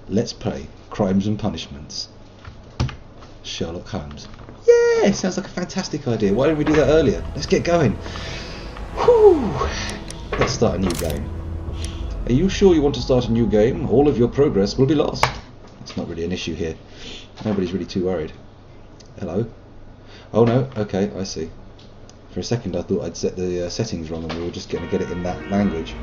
Let's play Crimes and Punishments. Sherlock Holmes. Yeah, sounds like a fantastic idea. Why didn't we do that earlier? Let's get going. Whew. Let's start a new game. Are you sure you want to start a new game? All of your progress will be lost. It's not really an issue here. Nobody's really too worried. Hello? Oh no, okay, I see. For a second I thought I'd set the settings wrong and we were just going to get it in that language.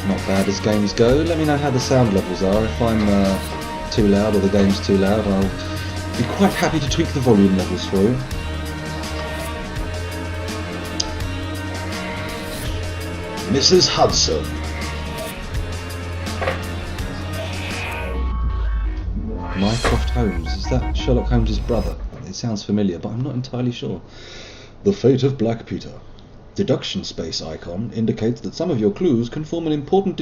Not bad as games go. Let me know how the sound levels are. If I'm too loud or the game's too loud, I'll be quite happy to tweak the volume levels for you. Mrs. Hudson. Mycroft Holmes. Is that Sherlock Holmes' brother? It sounds familiar, but I'm not entirely sure. The Fate of Black Peter. Deduction space icon indicates that some of your clues can form an important...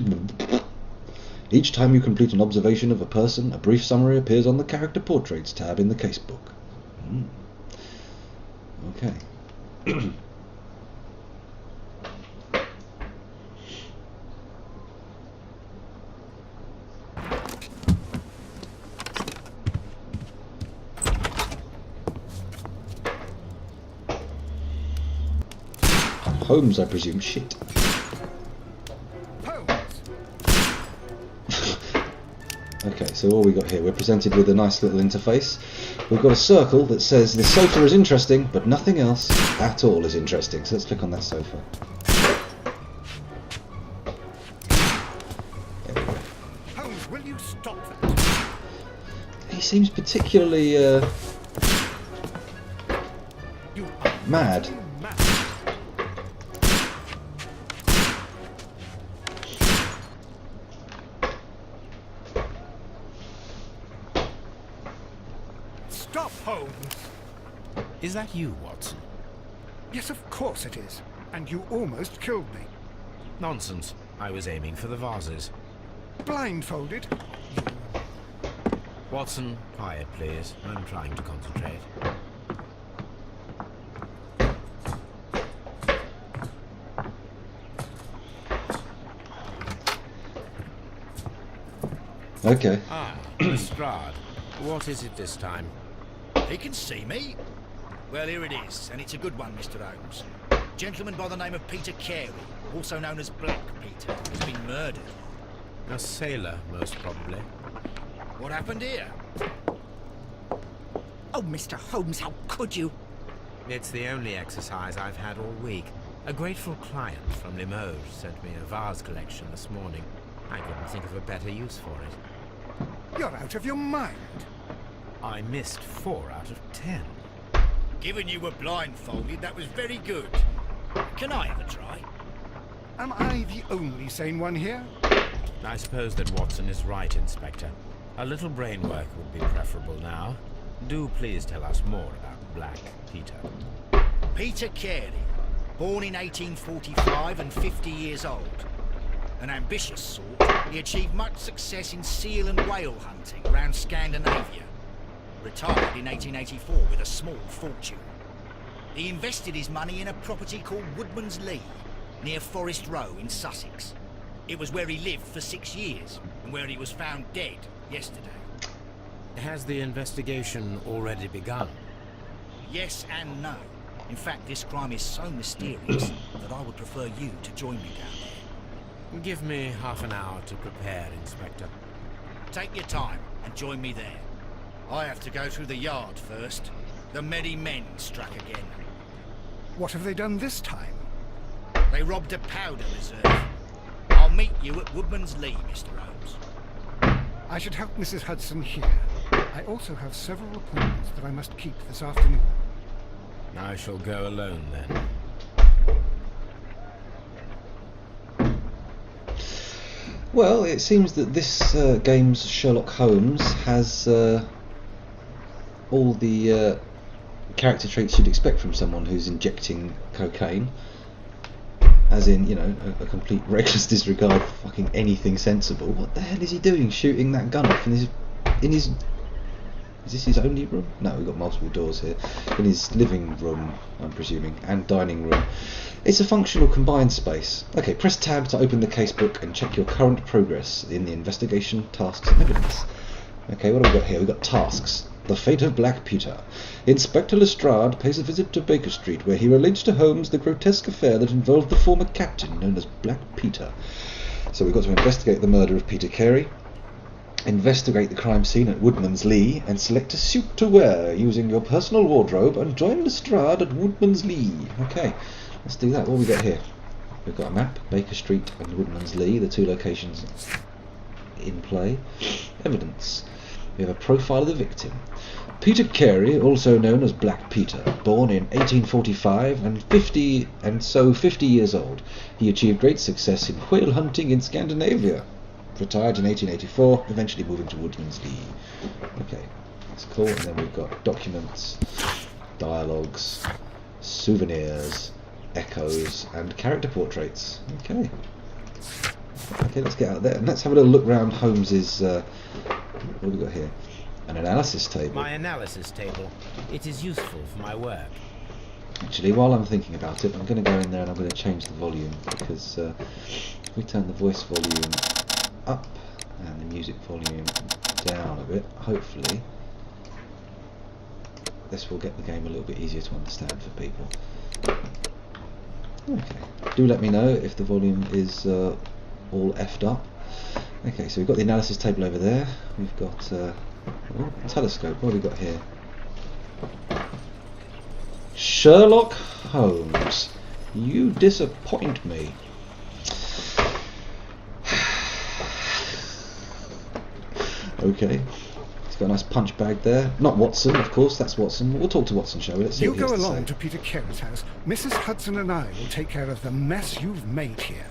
Each time you complete an observation of a person, a brief summary appears on the Character Portraits tab in the casebook. Okay. Holmes, I presume. Shit. Okay, so all we got here, we're presented with a nice little interface. We've got a circle that says this sofa is interesting, but nothing else at all is interesting. So let's click on that sofa. There we go. Holmes, will you stop that? He seems particularly mad. Stop, Holmes! Is that you, Watson? Yes, of course it is. And you almost killed me. Nonsense. I was aiming for the vases. Blindfolded? Watson, quiet, please. I'm trying to concentrate. Okay. Ah, Lestrade. What is it this time? He can see me. Well, here it is, and it's a good one, Mr. Holmes. A gentleman by the name of Peter Carey, also known as Black Peter, has been murdered. A sailor, most probably. What happened here? Oh, Mr. Holmes, how could you? It's the only exercise I've had all week. A grateful client from Limoges sent me a vase collection this morning. I couldn't think of a better use for it. You're out of your mind. I missed 4 out of 10. Given you were blindfolded, that was very good. Can I have a try? Am I the only sane one here? I suppose that Watson is right, Inspector. A little brain work would be preferable now. Do please tell us more about Black Peter. Peter Carey, born in 1845 and 50 years old. An ambitious sort, he achieved much success in seal and whale hunting around Scandinavia. Retired in 1884 with a small fortune. He invested his money in a property called Woodman's Lee, near Forest Row in Sussex. It was where he lived for 6 years, and where he was found dead yesterday. Has the investigation already begun? Yes and no. In fact, this crime is so mysterious that I would prefer you to join me down there. Give me half an hour to prepare, Inspector. Take your time and join me there. I have to go through the yard first. The merry men struck again. What have they done this time? They robbed a powder reserve. I'll meet you at Woodman's Lee, Mr. Holmes. I should help Mrs. Hudson here. I also have several appointments that I must keep this afternoon. I shall go alone then. Well, it seems that this game's Sherlock Holmes has all the character traits you'd expect from someone who's injecting cocaine. As in, you know, a complete reckless disregard for fucking anything sensible. What the hell is he doing shooting that gun off in his... Is this his only room? No, we've got multiple doors here. In his living room, I'm presuming, and dining room. It's a functional combined space. Okay, press tab to open the casebook and check your current progress in the investigation, tasks and evidence. Okay, what have we got here? We've got tasks. The fate of Black Peter. Inspector Lestrade pays a visit to Baker Street, where he relates to Holmes the grotesque affair that involved the former captain, known as Black Peter. So we've got to investigate the murder of Peter Carey, investigate the crime scene at Woodman's Lee, and select a suit to wear using your personal wardrobe, and join Lestrade at Woodman's Lee. Okay, let's do that. What have we got here? We've got a map, Baker Street and Woodman's Lee, the two locations in play. Evidence. We have a profile of the victim. Peter Carey, also known as Black Peter, born in 1845 and 50 years old. He achieved great success in whale hunting in Scandinavia. Retired in 1884, eventually moving to Woodman's Lee. Okay, that's cool. And then we've got documents, dialogues, souvenirs, echoes, and character portraits. Okay. Okay, let's get out there and let's have a little look around Holmes's. What have we got here? An analysis table. My analysis table. It is useful for my work. Actually, while I'm thinking about it, I'm going to go in there and I'm going to change the volume, because if we turn the voice volume up and the music volume down a bit, hopefully this will get the game a little bit easier to understand for people. Okay, do let me know if the volume is all effed up. Okay, so we've got the analysis table over there. We've got a telescope. What have we got here? Sherlock Holmes, you disappoint me. Okay, he's got a nice punch bag there. Not Watson, of course, that's Watson. We'll talk to Watson, shall we? Let's see You what he has go to along say. to Peter Carey's house. Mrs. Hudson and I will take care of the mess you've made here.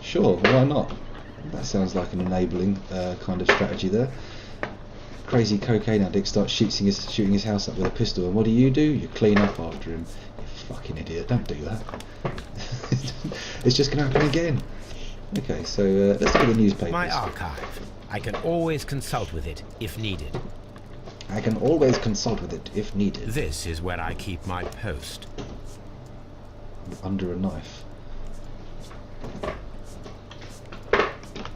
Sure, why not? That sounds like an enabling kind of strategy there. Crazy cocaine addict starts shooting his house up with a pistol, and what do? You clean up after him. You fucking idiot, don't do that. It's just going to happen again. Okay, so let's look at the newspapers. My archive. I can always consult with it if needed. I can always consult with it if needed. This is where I keep my post. Under a knife.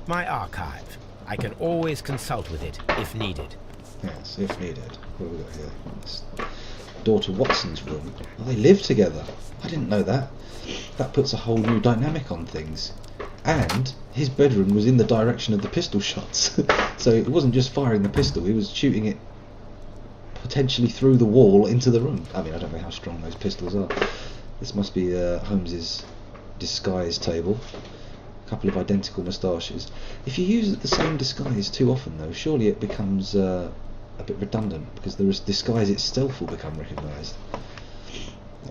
My archive. I can always consult with it if needed. Yes, if needed. What have we got here? It's door to Watson's room. Oh, they live together. I didn't know that. That puts a whole new dynamic on things. And his bedroom was in the direction of the pistol shots. So it wasn't just firing the pistol, he was shooting it potentially through the wall into the room. I mean, I don't know how strong those pistols are. This must be Holmes's disguise table. A couple of identical moustaches. If you use the same disguise too often, though, surely it becomes a bit redundant, because the disguise itself will become recognised.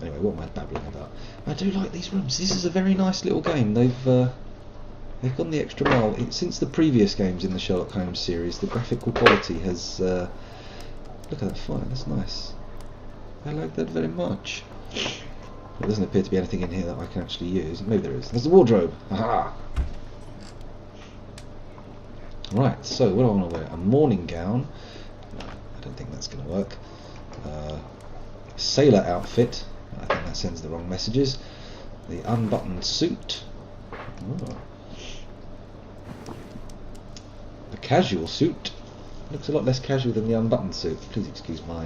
Anyway, what am I babbling about? I do like these rooms. This is a very nice little game. They've gone the extra mile. Since the previous games in the Sherlock Holmes series, the graphical quality has... look at that fire, that's nice. I like that very much. There doesn't appear to be anything in here that I can actually use. Maybe there is. There's the wardrobe. Aha! Right, so what do I want to wear? A morning gown. No, I don't think that's going to work. Sailor outfit. I think that sends the wrong messages. The unbuttoned suit. Oh. A casual suit. Looks a lot less casual than the unbuttoned suit. Please excuse my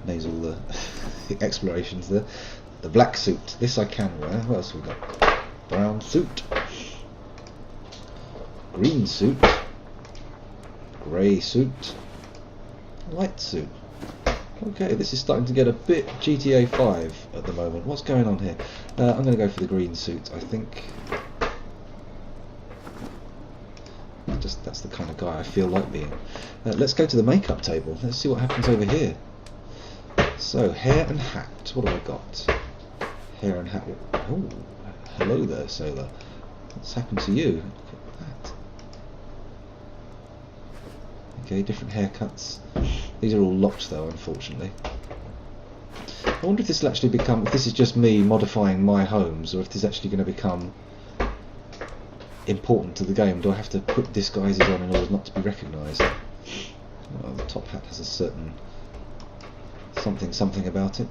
nasal explorations there. The black suit. This I can wear. What else have we got? Brown suit. Green suit. Grey suit. Light suit. Okay, this is starting to get a bit GTA 5 at the moment. What's going on here? I'm going to go for the green suit, I think. That's the kind of guy I feel like being. Let's go to the makeup table. Let's see what happens over here. So, hair and hat. What have I got? Hair and hat. Oh, hello there, sailor. What's happened to you? Look at that. Okay, different haircuts. These are all locked though, unfortunately. I wonder if this will actually become, if this is just me modifying my Holmes, or if this is actually going to become important to the game. Do I have to put disguises on in order not to be recognised? Well, the top hat has a certain something about it.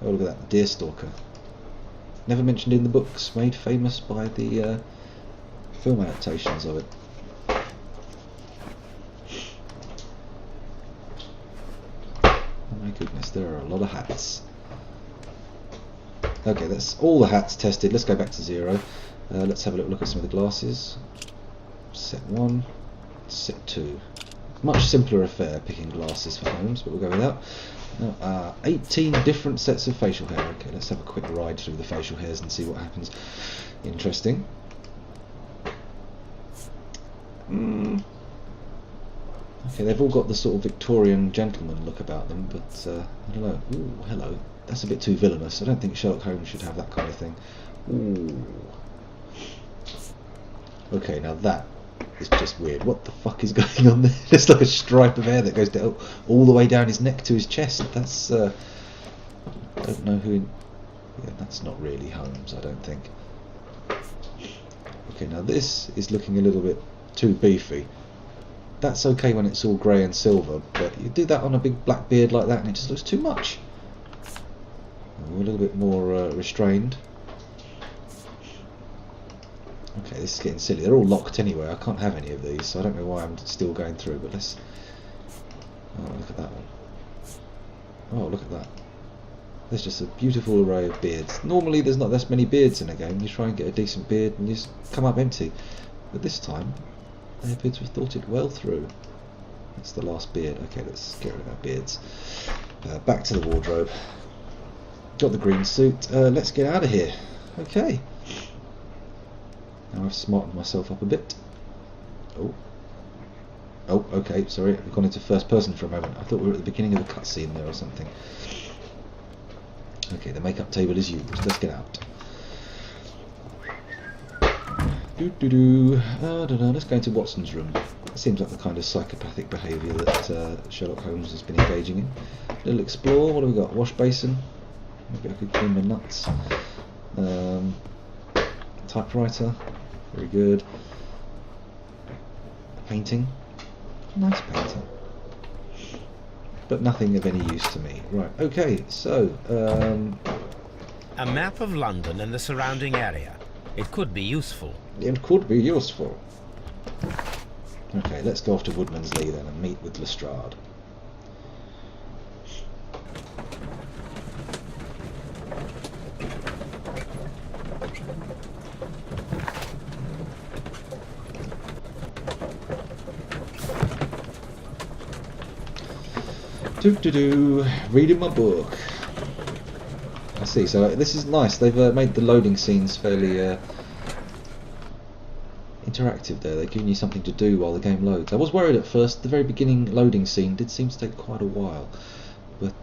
Oh, look at that, the Deerstalker. Never mentioned in the books, made famous by the film adaptations of it. Oh my goodness, there are a lot of hats. Okay, that's all the hats tested. Let's go back to 0. Let's have a little look at some of the glasses. Set 1, set 2. Much simpler affair picking glasses for Holmes, but we'll go with that. Now, 18 different sets of facial hair. Okay, let's have a quick ride through the facial hairs and see what happens. Interesting. Okay, they've all got the sort of Victorian gentleman look about them, but I don't know. Ooh, hello. That's a bit too villainous. I don't think Sherlock Holmes should have that kind of thing. Ooh. Okay, now that is just weird. What the fuck is going on there? There's like a stripe of hair that goes down all the way down his neck to his chest. That's I don't know who. Yeah, that's not really Holmes, I don't think. Okay, now this is looking a little bit too beefy. That's okay when it's all grey and silver, but you do that on a big black beard like that and it just looks too much. A little bit more restrained. Okay, this is getting silly. They're all locked anyway. I can't have any of these, so I don't know why I'm still going through, but let's... Oh, look at that one. Oh, look at that. There's just a beautiful array of beards. Normally there's not this many beards in a game. You try and get a decent beard and you just come up empty. But this time, they appear to have thought it well through. That's the last beard. Okay, let's get rid of our beards. Back to the wardrobe. Got the green suit. Let's get out of here. Okay. Now I've smartened myself up a bit. Oh. Oh, okay, sorry. I've gone into first person for a moment. I thought we were at the beginning of a cutscene there or something. Okay, the makeup table is used. Let's get out. Let's go into Watson's room. It seems like the kind of psychopathic behaviour that Sherlock Holmes has been engaging in. Little explore. What do we got? Wash basin. Maybe I could clean my nuts. Typewriter. Very good. Painting. Nice painting. But nothing of any use to me. Right, okay, so... A map of London and the surrounding area. It could be useful. It could be useful. Okay, let's go off to Woodman's Lee then and meet with Lestrade. Reading my book. I see, so this is nice. They've made the loading scenes fairly interactive there. They're giving you something to do while the game loads. I was worried at first. The very beginning loading scene did seem to take quite a while. But,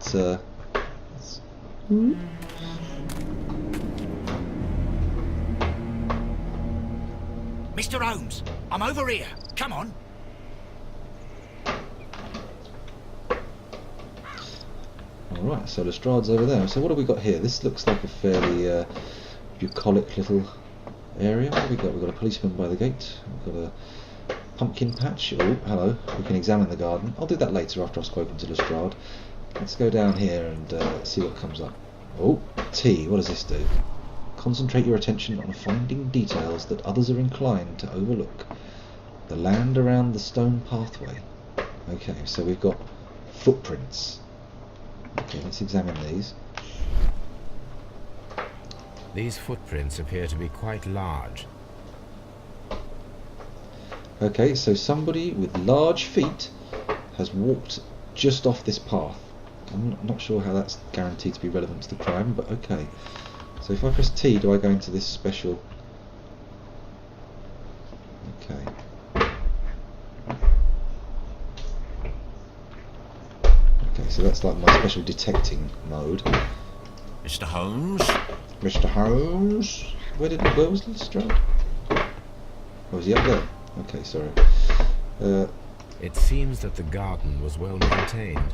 Mr. Holmes, I'm over here. Come on. Alright, so Lestrade's over there. So what have we got here? This looks like a fairly bucolic little area. What have we got? We've got a policeman by the gate. We've got a pumpkin patch. Oh, hello. We can examine the garden. I'll do that later after I've spoken to Lestrade. Let's go down here and see what comes up. Oh, T. What does this do? Concentrate your attention on finding details that others are inclined to overlook. The land around the stone pathway. Okay, so we've got footprints. Okay, let's examine these. These footprints appear to be quite large. Okay, so somebody with large feet has walked just off this path. I'm not sure how that's guaranteed to be relevant to the crime, but okay. So if I press T, do I go into this special... Okay. Okay, so that's like my special detecting mode. Mr. Holmes? Mr. Holmes? Where was Lestrade? Oh, was he up there? Okay, sorry. It seems that the garden was well maintained.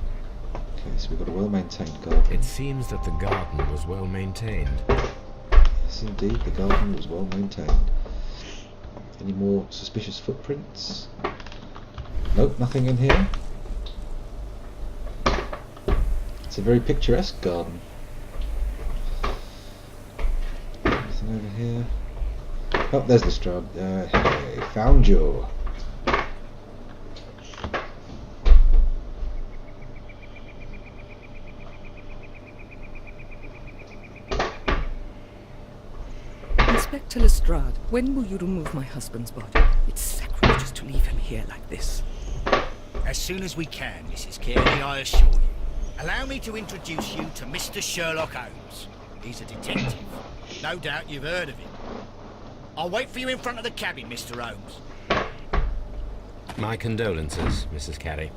Okay, so we've got a well-maintained garden. It seems that the garden was well maintained. Yes, indeed, the garden was well maintained. Any more suspicious footprints? Nope, nothing in here. It's a very picturesque garden. Anything over here? Oh, there's Lestrade. Hey, found you. Inspector Lestrade, when will you remove my husband's body? It's sacrilegious to leave him here like this. As soon as we can, Mrs. Carey, I assure you. Allow me to introduce you to Mr. Sherlock Holmes. He's a detective. No doubt you've heard of him. I'll wait for you in front of the cabin, Mr. Holmes. My condolences, Mrs. Carey.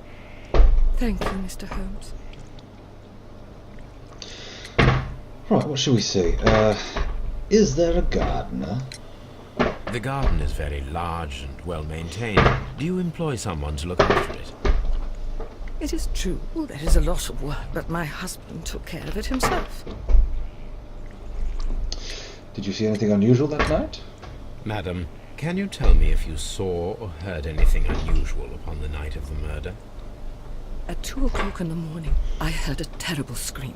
Thank you, Mr. Holmes. Right, what shall we see? Is there a gardener? The garden is very large and well maintained. Do you employ someone to look after it? It is true, there is a lot of work, but my husband took care of it himself. Did you see anything unusual that night? Madam, can you tell me if you saw or heard anything unusual upon the night of the murder? At 2 o'clock in the morning, I heard a terrible scream.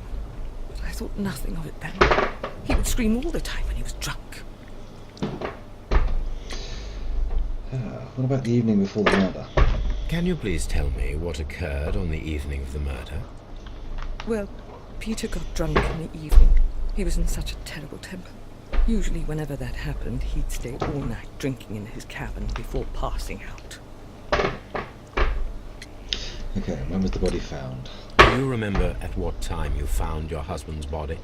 But I thought nothing of it then. He would scream all the time when he was drunk. What about the evening before the murder? Can you please tell me what occurred on the evening of the murder? Well, Peter got drunk in the evening. He was in such a terrible temper. Usually whenever that happened, he'd stay all night drinking in his cabin before passing out. Okay, when was the body found? Do you remember at what time you found your husband's body?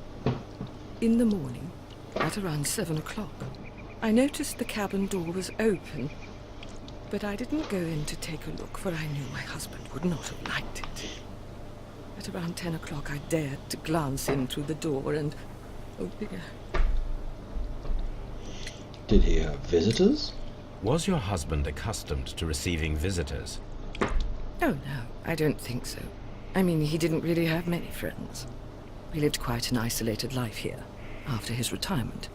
In the morning, at around 7 o'clock. I noticed the cabin door was open, but I didn't go in to take a look, for I knew my husband would not have liked it. At around 10 o'clock, I dared to glance in through the door and... oh dear. Did he have visitors? Was your husband accustomed to receiving visitors? Oh no, I don't think so. I mean, he didn't really have many friends. He lived quite an isolated life here, after his retirement.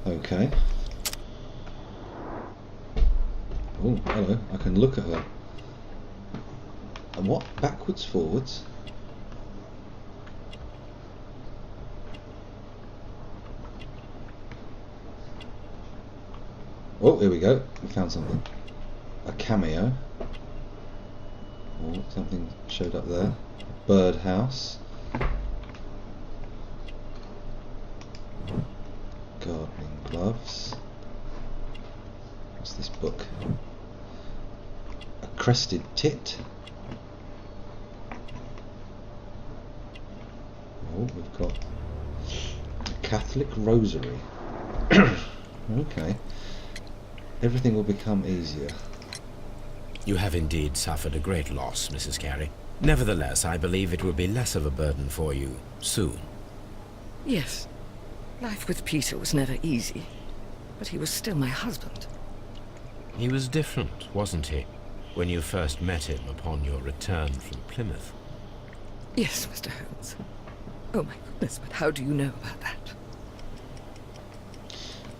Okay. Oh, hello. I can look at her. And what? Backwards, forwards? Oh, here we go. We found something. A cameo. Oh, something showed up there. Birdhouse. Gardening gloves. What's this book? A crested tit. Oh, we've got a Catholic rosary. Okay. Everything will become easier. You have indeed suffered a great loss, Mrs. Carey. Nevertheless, I believe it will be less of a burden for you soon. Yes. Life with Peter was never easy, but he was still my husband. He was different, wasn't he, when you first met him upon your return from Plymouth? Yes, Mr. Holmes. Oh my goodness, but how do you know about that?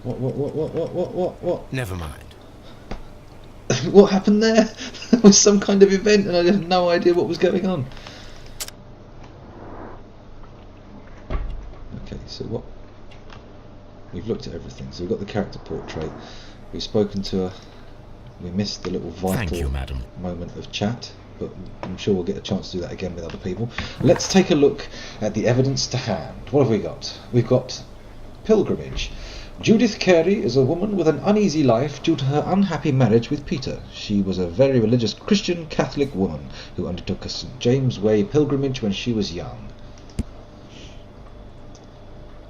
What? Never mind. What happened there? There was some kind of event and I had no idea what was going on. Okay, so what? We've looked at everything. So we've got the character portrait. We've spoken to her. We missed the little vital Thank you, madam. moment of chat, but I'm sure we'll get a chance to do that again with other people. Let's take a look at the evidence to hand. What have we got? We've got pilgrimage. Judith Carey is a woman with an uneasy life due to her unhappy marriage with Peter. She was a very religious Christian Catholic woman who undertook a St. James Way pilgrimage when she was young.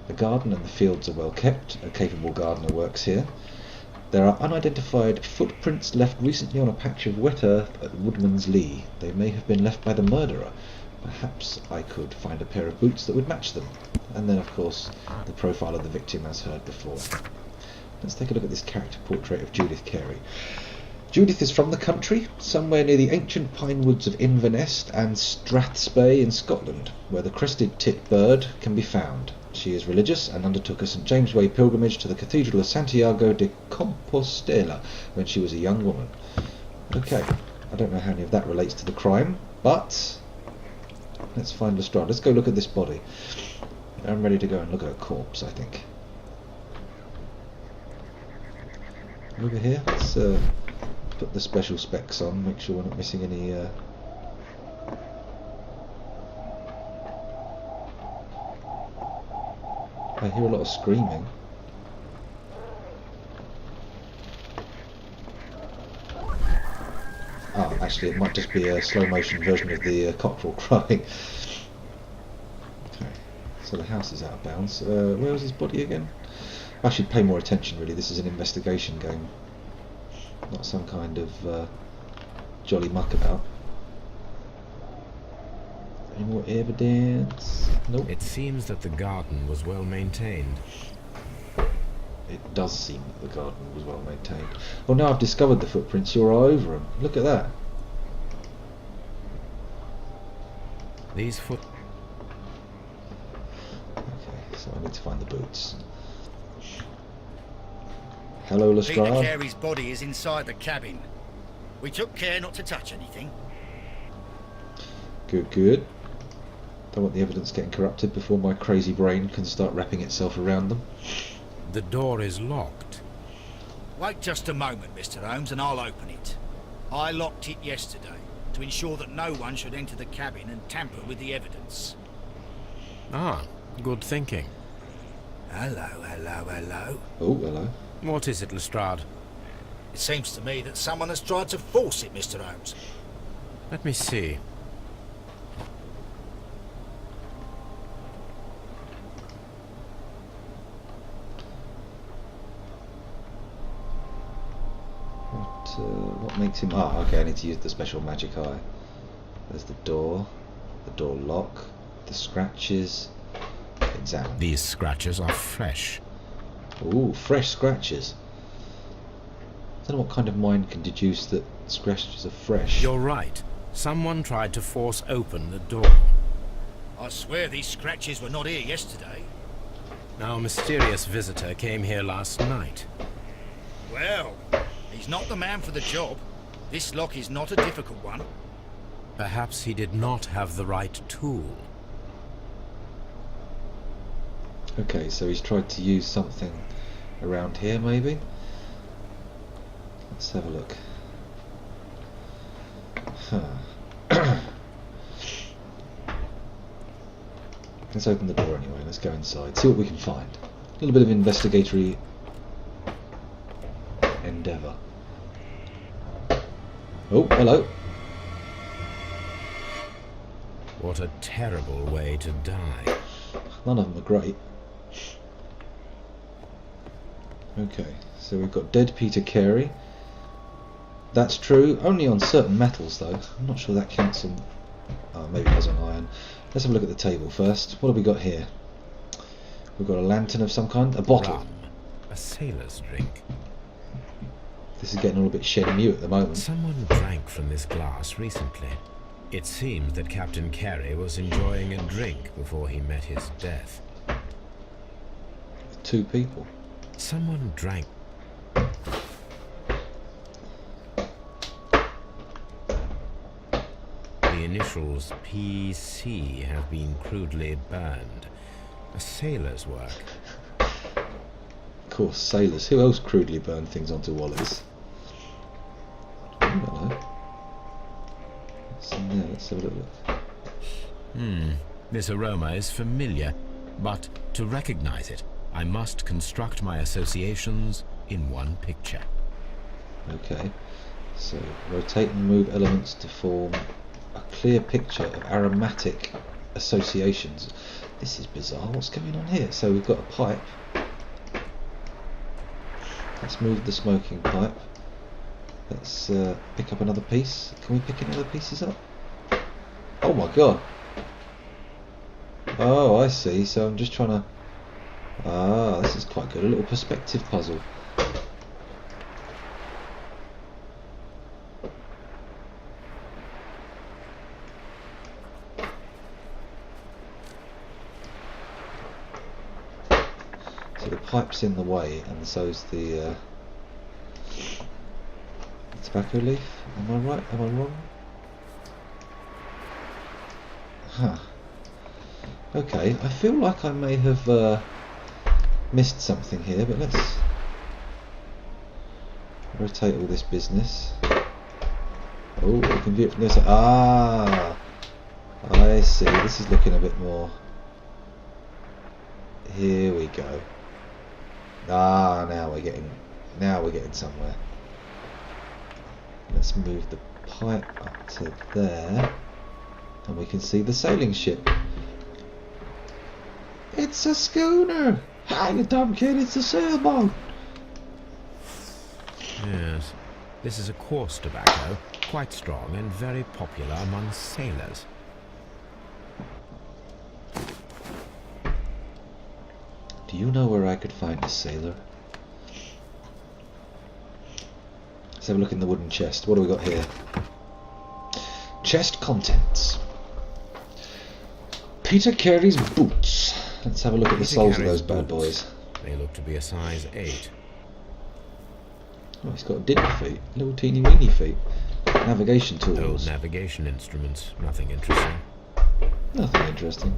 The garden and the fields are well kept. A capable gardener works here. There are unidentified footprints left recently on a patch of wet earth at Woodman's Lee. They may have been left by the murderer. Perhaps I could find a pair of boots that would match them. And then, of course, the profile of the victim as heard before. Let's take a look at this character portrait of Judith Carey. Judith is from the country, somewhere near the ancient pine woods of Inverness and Strathspey in Scotland, where the crested tit bird can be found. She is religious and undertook a St. James Way pilgrimage to the Cathedral of Santiago de Compostela when she was a young woman. Okay, I don't know how any of that relates to the crime, but let's find Lestrade. Let's go look at this body. I'm ready to go and look at a corpse, I think. Over here, let's put the special specs on, make sure we're not missing any... I hear a lot of screaming. Ah, actually it might just be a slow motion version of the cockerel crying. Okay, so the house is out of bounds. Where was his body again? I should pay more attention really, this is an investigation game. Not some kind of jolly muckabout. Any more evidence? Nope. It seems that the garden was well maintained. It does seem that the garden was well maintained. Oh, now I've discovered the footprints, you're all over them. Look at that. These foot... Okay, so I need to find the boots. Hello, Peter Lestrade. Carey's body is inside the cabin. We took care not to touch anything. Good, good. Don't want the evidence getting corrupted before my crazy brain can start wrapping itself around them. The door is locked. Wait just a moment, Mr. Holmes, and I'll open it. I locked it yesterday to ensure that no one should enter the cabin and tamper with the evidence. Ah, good thinking. Hello, hello, hello. Oh, hello. What is it, Lestrade? It seems to me that someone has tried to force it, Mr. Holmes. Let me see. What makes him... Ah, okay, I need to use the special magic eye. There's the door lock, the scratches. Examine. These scratches are fresh. Ooh, fresh scratches. I don't know what kind of mind can deduce that scratches are fresh. You're right. Someone tried to force open the door. I swear these scratches were not here yesterday. Our mysterious visitor came here last night. Well, he's not the man for the job. This lock is not a difficult one. Perhaps he did not have the right tool. Okay, so he's tried to use something around here, maybe? Let's have a look. Huh. Let's open the door anyway, let's go inside, see what we can find. A little bit of investigatory endeavour. Oh, hello. What a terrible way to die. None of them are great. Okay, so we've got dead Peter Carey. That's true, only on certain metals though. I'm not sure that counts on... Oh, maybe it has on iron. Let's have a look at the table first. What have we got here? We've got a lantern of some kind, a bottle. Rum. A sailor's drink. This is getting all a bit shed new at the moment. Someone drank from this glass recently. It seemed that Captain Carey was enjoying a drink before he met his death. Two people. Someone drank. The initials PC have been crudely burned. A sailor's work. Of course, sailors. Who else crudely burned things onto wallies? Oh, hello. What's in there? Let's have a look. This aroma is familiar, but to recognize it, I must construct my associations in one picture. Okay, so rotate and move elements to form a clear picture of aromatic associations. This is bizarre, what's going on here? So we've got a pipe. Let's move the smoking pipe. Let's pick up another piece. Can we pick any other pieces up? Oh my god. Oh, I see, so I'm just trying to... Ah, this is quite good, a little perspective puzzle. So the pipe's in the way, and so's the tobacco leaf. Am I right? Am I wrong? Huh. Okay, I feel like I may have missed something here, but let's rotate all this business. Oh, we can view it from this side. Ah, I see. This is looking a bit more. Here we go. Ah, now we're getting somewhere. Let's move the pipe up to there, and we can see the sailing ship. It's a schooner! Ah, you dumb kid, it's a sailboat! Yes, this is a coarse tobacco, quite strong and very popular among sailors. Do you know where I could find a sailor? Let's have a look in the wooden chest. What do we got here? Chest contents. Peter Carey's boots. Let's have a look at the soles of those bad boys. They look to be a size 8. Oh, he's got dinner feet. Little teeny weeny feet. Navigation Old tools. navigation instruments, nothing interesting. Nothing interesting.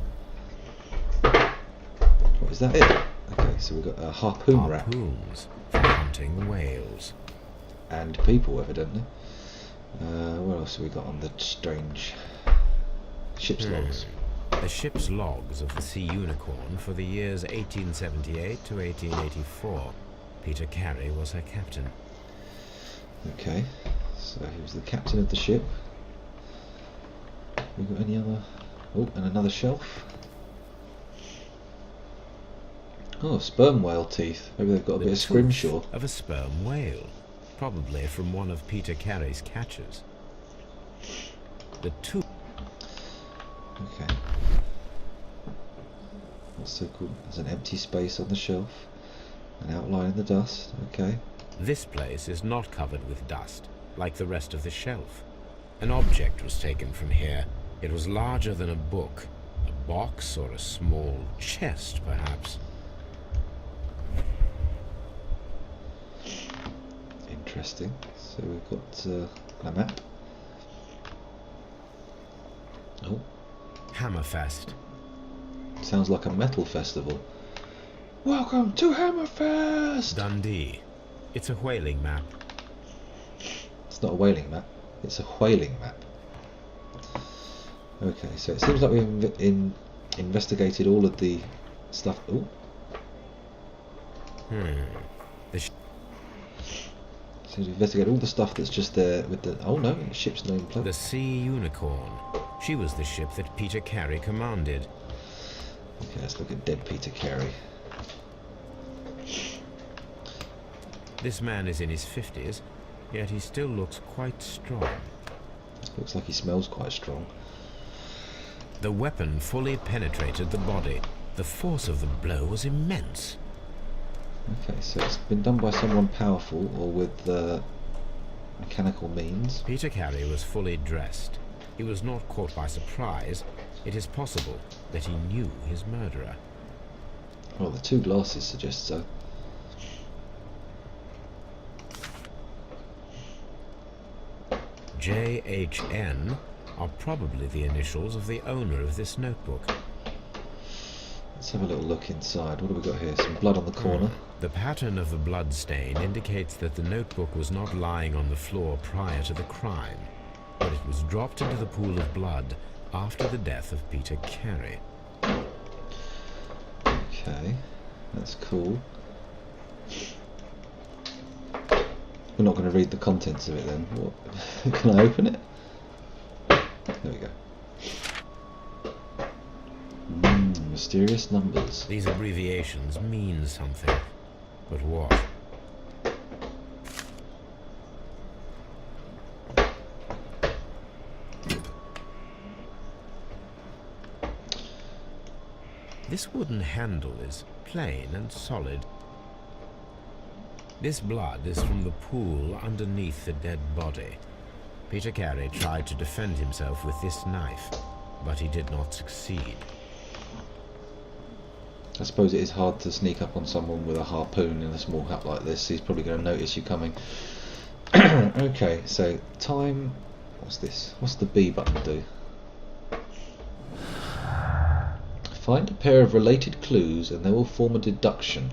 What is that? It? Okay, so we've got a harpoon rack. Harpoons for hunting whales. And people, evidently. What else have we got on the strange ship's logs? The ship's logs of the Sea Unicorn for the years 1878 to 1884. Peter Carey was her captain. Okay, so he was the captain of the ship. We got any other? Oh, and another shelf. Oh, sperm whale teeth. Maybe they've got a bit of scrimshaw. Of a sperm whale, probably from one of Peter Carey's catches. The tooth. Okay. What's so cool? There's an empty space on the shelf. An outline in the dust. Okay. This place is not covered with dust, like the rest of the shelf. An object was taken from here. It was larger than a book. A box or a small chest, perhaps. Interesting. So we've got a map. Oh. Hammerfest. Sounds like a metal festival. Welcome to Hammerfest! Dundee. It's a whaling map. It's not a whaling map, it's a whaling map. Okay, so it seems like we've investigated all of the stuff. Ooh. So we've investigated all the stuff that's just there with the... Oh no, the ship's nameplate. The Sea Unicorn. She was the ship that Peter Carey commanded. Okay, let's look at dead Peter Carey. This man is in his 50s, yet he still looks quite strong. Looks like he smells quite strong. The weapon fully penetrated the body. The force of the blow was immense. Okay, so it's been done by someone powerful or with mechanical means. Peter Carey was fully dressed. He was not caught by surprise. It is possible that he knew his murderer. Well, the two glasses suggest so. JHN are probably the initials of the owner of this notebook. Let's have a little look inside. What have we got here? Some blood on the corner. The pattern of the blood stain indicates that the notebook was not lying on the floor prior to the crime, but it was dropped into the pool of blood after the death of Peter Carey. Okay, that's cool. We're not going to read the contents of it then. What? Can I open it? There we go. Mysterious numbers. These abbreviations mean something, but what? This wooden handle is plain and solid. This blood is from the pool underneath the dead body. Peter Carey tried to defend himself with this knife, but he did not succeed. I suppose it is hard to sneak up on someone with a harpoon in a small hut like this. He's probably going to notice you coming. Okay, so time... What's this? What's the B button do? Find a pair of related clues and they will form a deduction.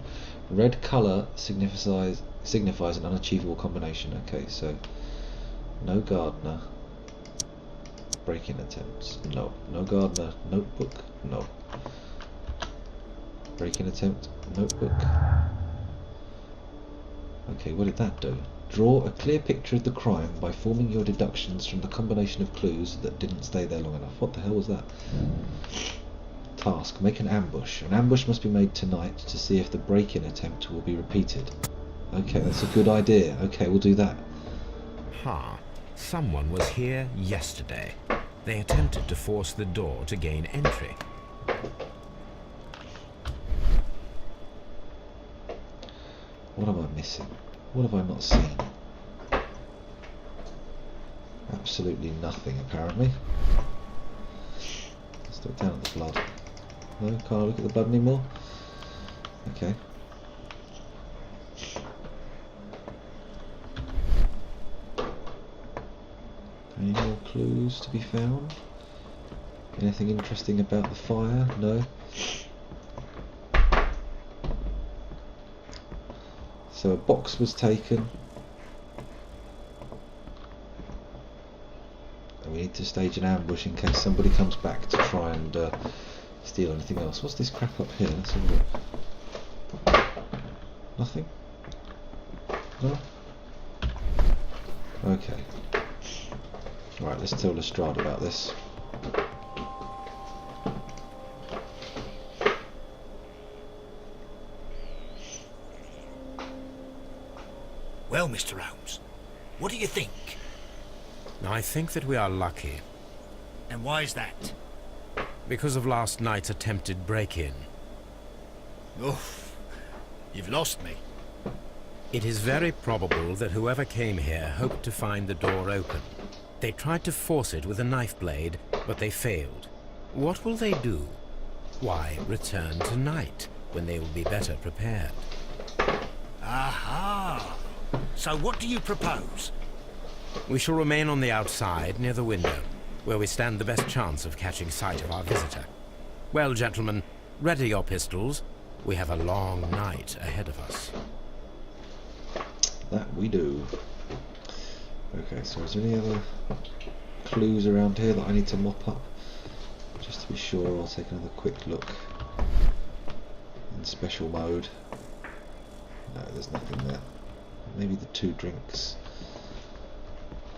Red colour signifies an unachievable combination. Okay, so no gardener. Break-in attempts. No. No gardener. Notebook. No. Break-in attempt. Notebook. Okay, what did that do? Draw a clear picture of the crime by forming your deductions from the combination of clues that didn't stay there long enough. What the hell was that? Task. Make an ambush. An ambush must be made tonight to see if the break-in attempt will be repeated. Okay, that's a good idea. Okay, we'll do that. Someone was here yesterday. They attempted to force the door to gain entry. What am I missing? What have I not seen? Absolutely nothing, apparently. Let's look down at the blood. No, can't I look at the blood anymore? Okay. Any more clues to be found? Anything interesting about the fire? No. So a box was taken. And we need to stage an ambush in case somebody comes back to try and steal anything else. What's this crap up here? Let's have a look. Nothing? No? Okay. Right, let's tell Lestrade about this. Well, Mr. Holmes, what do you think? I think that we are lucky. And why is that? Because of last night's attempted break-in. Oof, you've lost me. It is very probable that whoever came here hoped to find the door open. They tried to force it with a knife blade, but they failed. What will they do? Why, return tonight, when they will be better prepared. Aha! So what do you propose? We shall remain on the outside, near the window, where we stand the best chance of catching sight of our visitor. Well, gentlemen, ready your pistols. We have a long night ahead of us. That we do. Okay, so is there any other clues around here that I need to mop up? Just to be sure, I'll take another quick look in special mode. No, there's nothing there. Maybe the 2 drinks.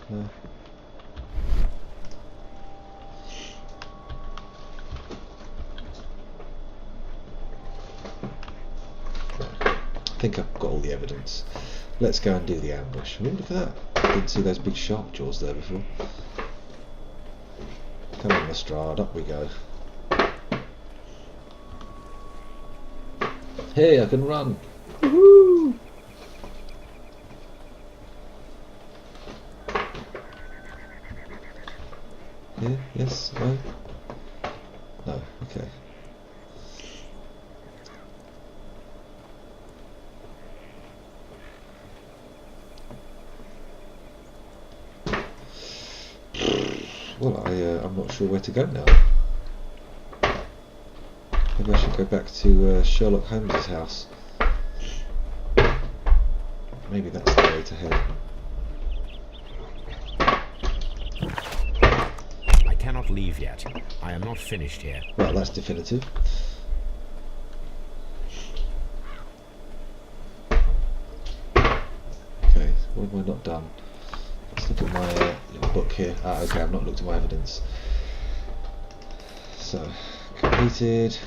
No. I think I've got all the evidence. Let's go and do the ambush. Oh, look at that. I didn't see those big shark jaws there before. Come on, Lestrade, up we go. Hey, I can run. Woohoo! Yeah, yes, no? No, okay. Well, I'm not sure where to go now. Maybe I should go back to Sherlock Holmes's house. Maybe that's the way to head. I cannot leave yet. I am not finished here. Well, that's definitive. Okay, what have I not done? Let's look at my little book here. Okay, I've not looked at my evidence. So, completed,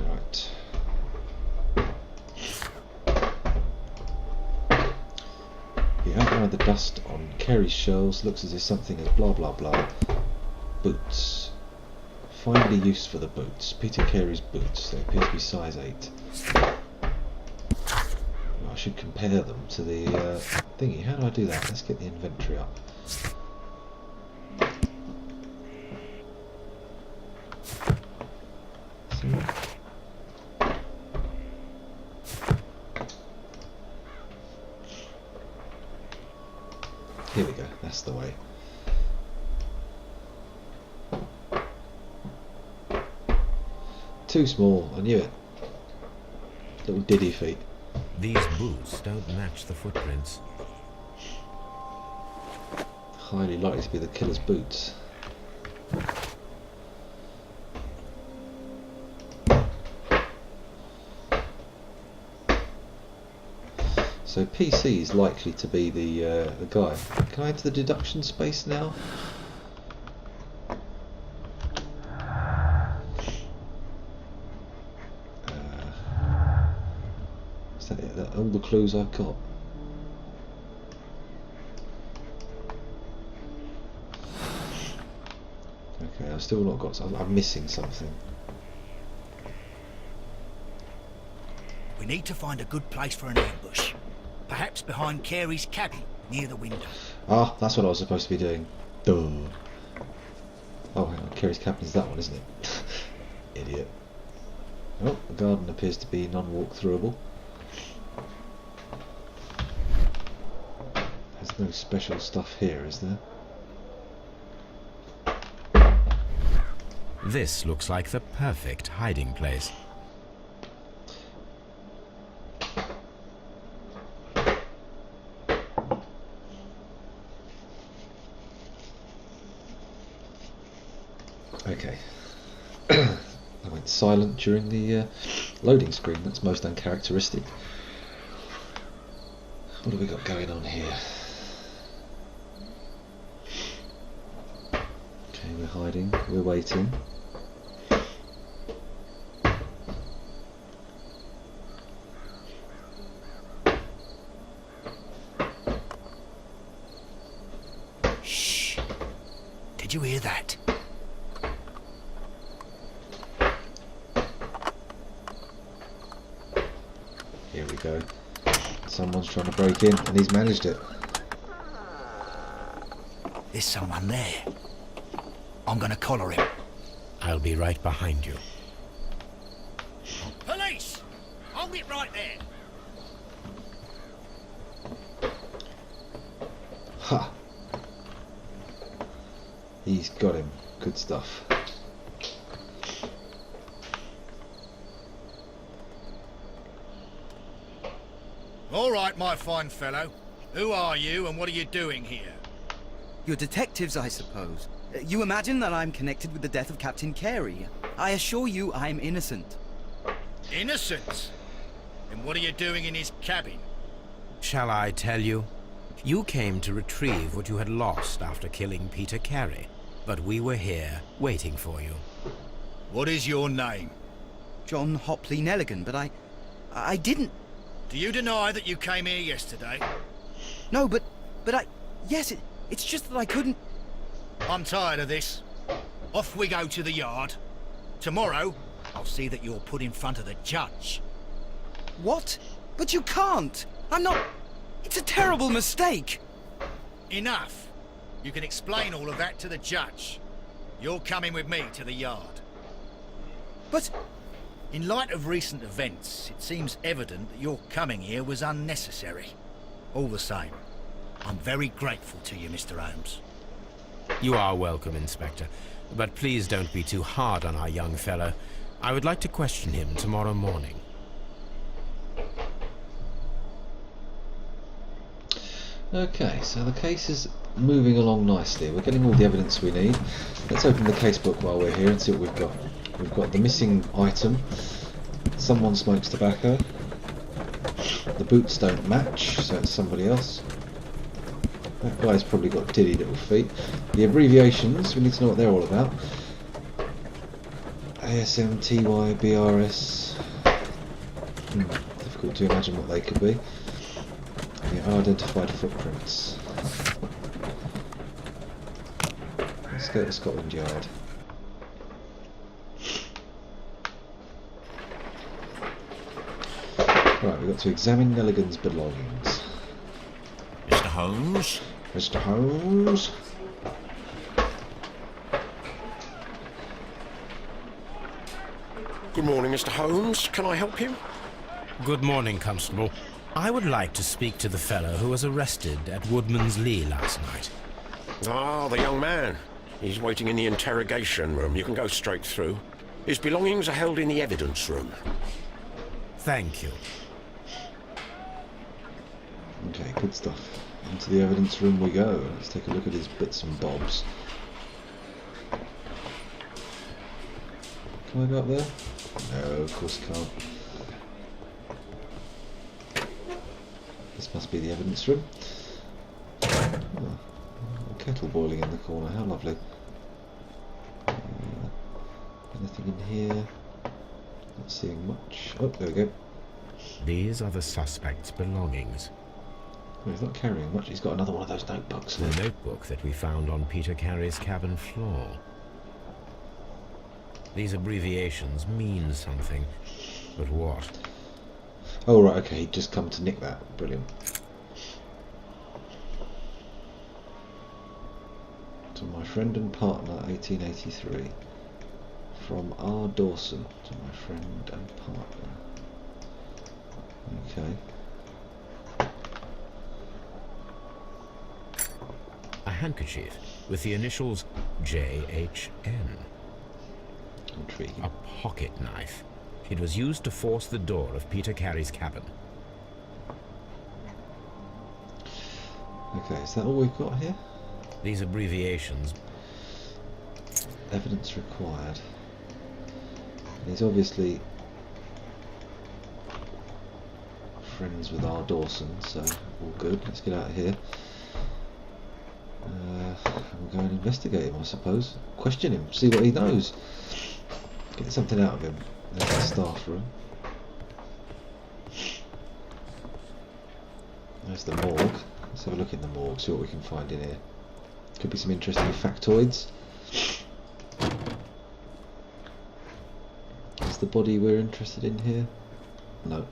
right. The outline of the dust on Carey's shelves looks as if something is blah blah blah. Boots. Find a use for the boots. Peter Carey's boots. They appear to be size 8. I should compare them to the thingy. How do I do that? Let's get the inventory up. Here we go. That's the way. Too small, I knew it. Little diddy feet. These boots don't match the footprints. Highly likely to be the killer's boots. So PC is likely to be the guy. Can I enter the deduction space now? Is that it? All the clues I've got. Okay, I've still not got. I'm missing something. We need to find a good place for an ambush. Perhaps behind Carey's cabin, near the window. Ah, that's what I was supposed to be doing. Duh. Oh, hang on. Carey's cabin is that one, isn't it? Idiot. Oh, the garden appears to be non-walk-throughable. There's no special stuff here, is there? This looks like the perfect hiding place. Okay. I went silent during the loading screen. That's most uncharacteristic. What have we got going on here? Okay, we're hiding. We're waiting. Shh. Did you hear that? Here we go. Someone's trying to break in, and he's managed it. There's someone there. I'm gonna collar him. I'll be right behind you. Police! Hold it right there. Ha! He's got him. Good stuff. All right, my fine fellow. Who are you and what are you doing here? You're detectives, I suppose. You imagine that I'm connected with the death of Captain Carey. I assure you I'm innocent. Innocent? And what are you doing in his cabin? Shall I tell you? You came to retrieve what you had lost after killing Peter Carey, but we were here, waiting for you. What is your name? John Hopley Nelligan, but I didn't... Do you deny that you came here yesterday? No, but yes, it's just that I couldn't... I'm tired of this. Off we go to the yard. Tomorrow, I'll see that you're put in front of the judge. What? But you can't! I'm not... It's a terrible mistake! Enough. You can explain all of that to the judge. You're coming with me to the yard. But... In light of recent events, it seems evident that your coming here was unnecessary. All the same, I'm very grateful to you, Mr. Holmes. You are welcome, Inspector, but please don't be too hard on our young fellow. I would like to question him tomorrow morning. Okay, so the case is moving along nicely. We're getting all the evidence we need. Let's open the casebook while we're here and see what we've got. We've got the missing item. Someone smokes tobacco. The boots don't match, so it's somebody else. That guy's probably got diddy little feet. The abbreviations, we need to know what they're all about. ASM, TY, BRS. Difficult to imagine what they could be. The unidentified footprints. Let's go to Scotland Yard. Right, we've got to examine Nelligan's belongings. Mr. Holmes? Mr. Holmes? Good morning, Mr. Holmes. Can I help you? Good morning, Constable. I would like to speak to the fellow who was arrested at Woodman's Lee last night. Ah, the young man. He's waiting in the interrogation room. You can go straight through. His belongings are held in the evidence room. Thank you. Okay, good stuff. Into the evidence room we go. Let's take a look at his bits and bobs. Can I go up there? No, of course I can't. This must be the evidence room. Oh, a kettle boiling in the corner, how lovely. Anything in here? Not seeing much. Oh, there we go. These are the suspect's belongings. Oh, he's not carrying much. He's got another one of those notebooks. The notebook that we found on Peter Carey's cabin floor. These abbreviations mean something, but what? Oh right, okay, he'd just come to nick that. Brilliant. To my friend and partner, 1883. From R. Dawson to my friend and partner. Okay. A handkerchief with the initials J.H.N. Intriguing. A pocket knife. It was used to force the door of Peter Carey's cabin. Okay, is that all we've got here? These abbreviations. Evidence required. He's obviously friends with R. Dawson, so all good. Let's get out of here. We'll go and investigate him, I suppose. Question him, see what he knows. Get something out of him. There's the staff room. There's the morgue. Let's have a look in the morgue, see what we can find in here. Could be some interesting factoids. Is the body we're interested in here? No.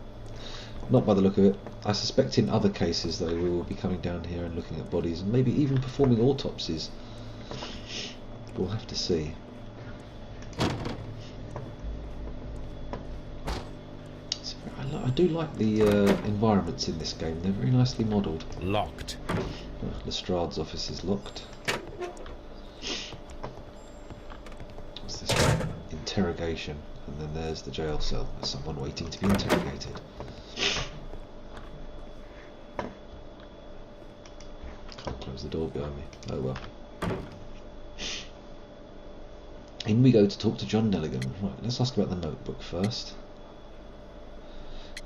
Not by the look of it. I suspect in other cases though we will be coming down here and looking at bodies and maybe even performing autopsies. We'll have to see. I do like the environments in this game. They're very nicely modelled. Locked. Lestrade's office is locked. What's this one? Interrogation. And then there's the jail cell. There's someone waiting to be interrogated. Can't close the door behind me. Oh well. In we go to talk to John Nelligan. Right, let's ask about the notebook first.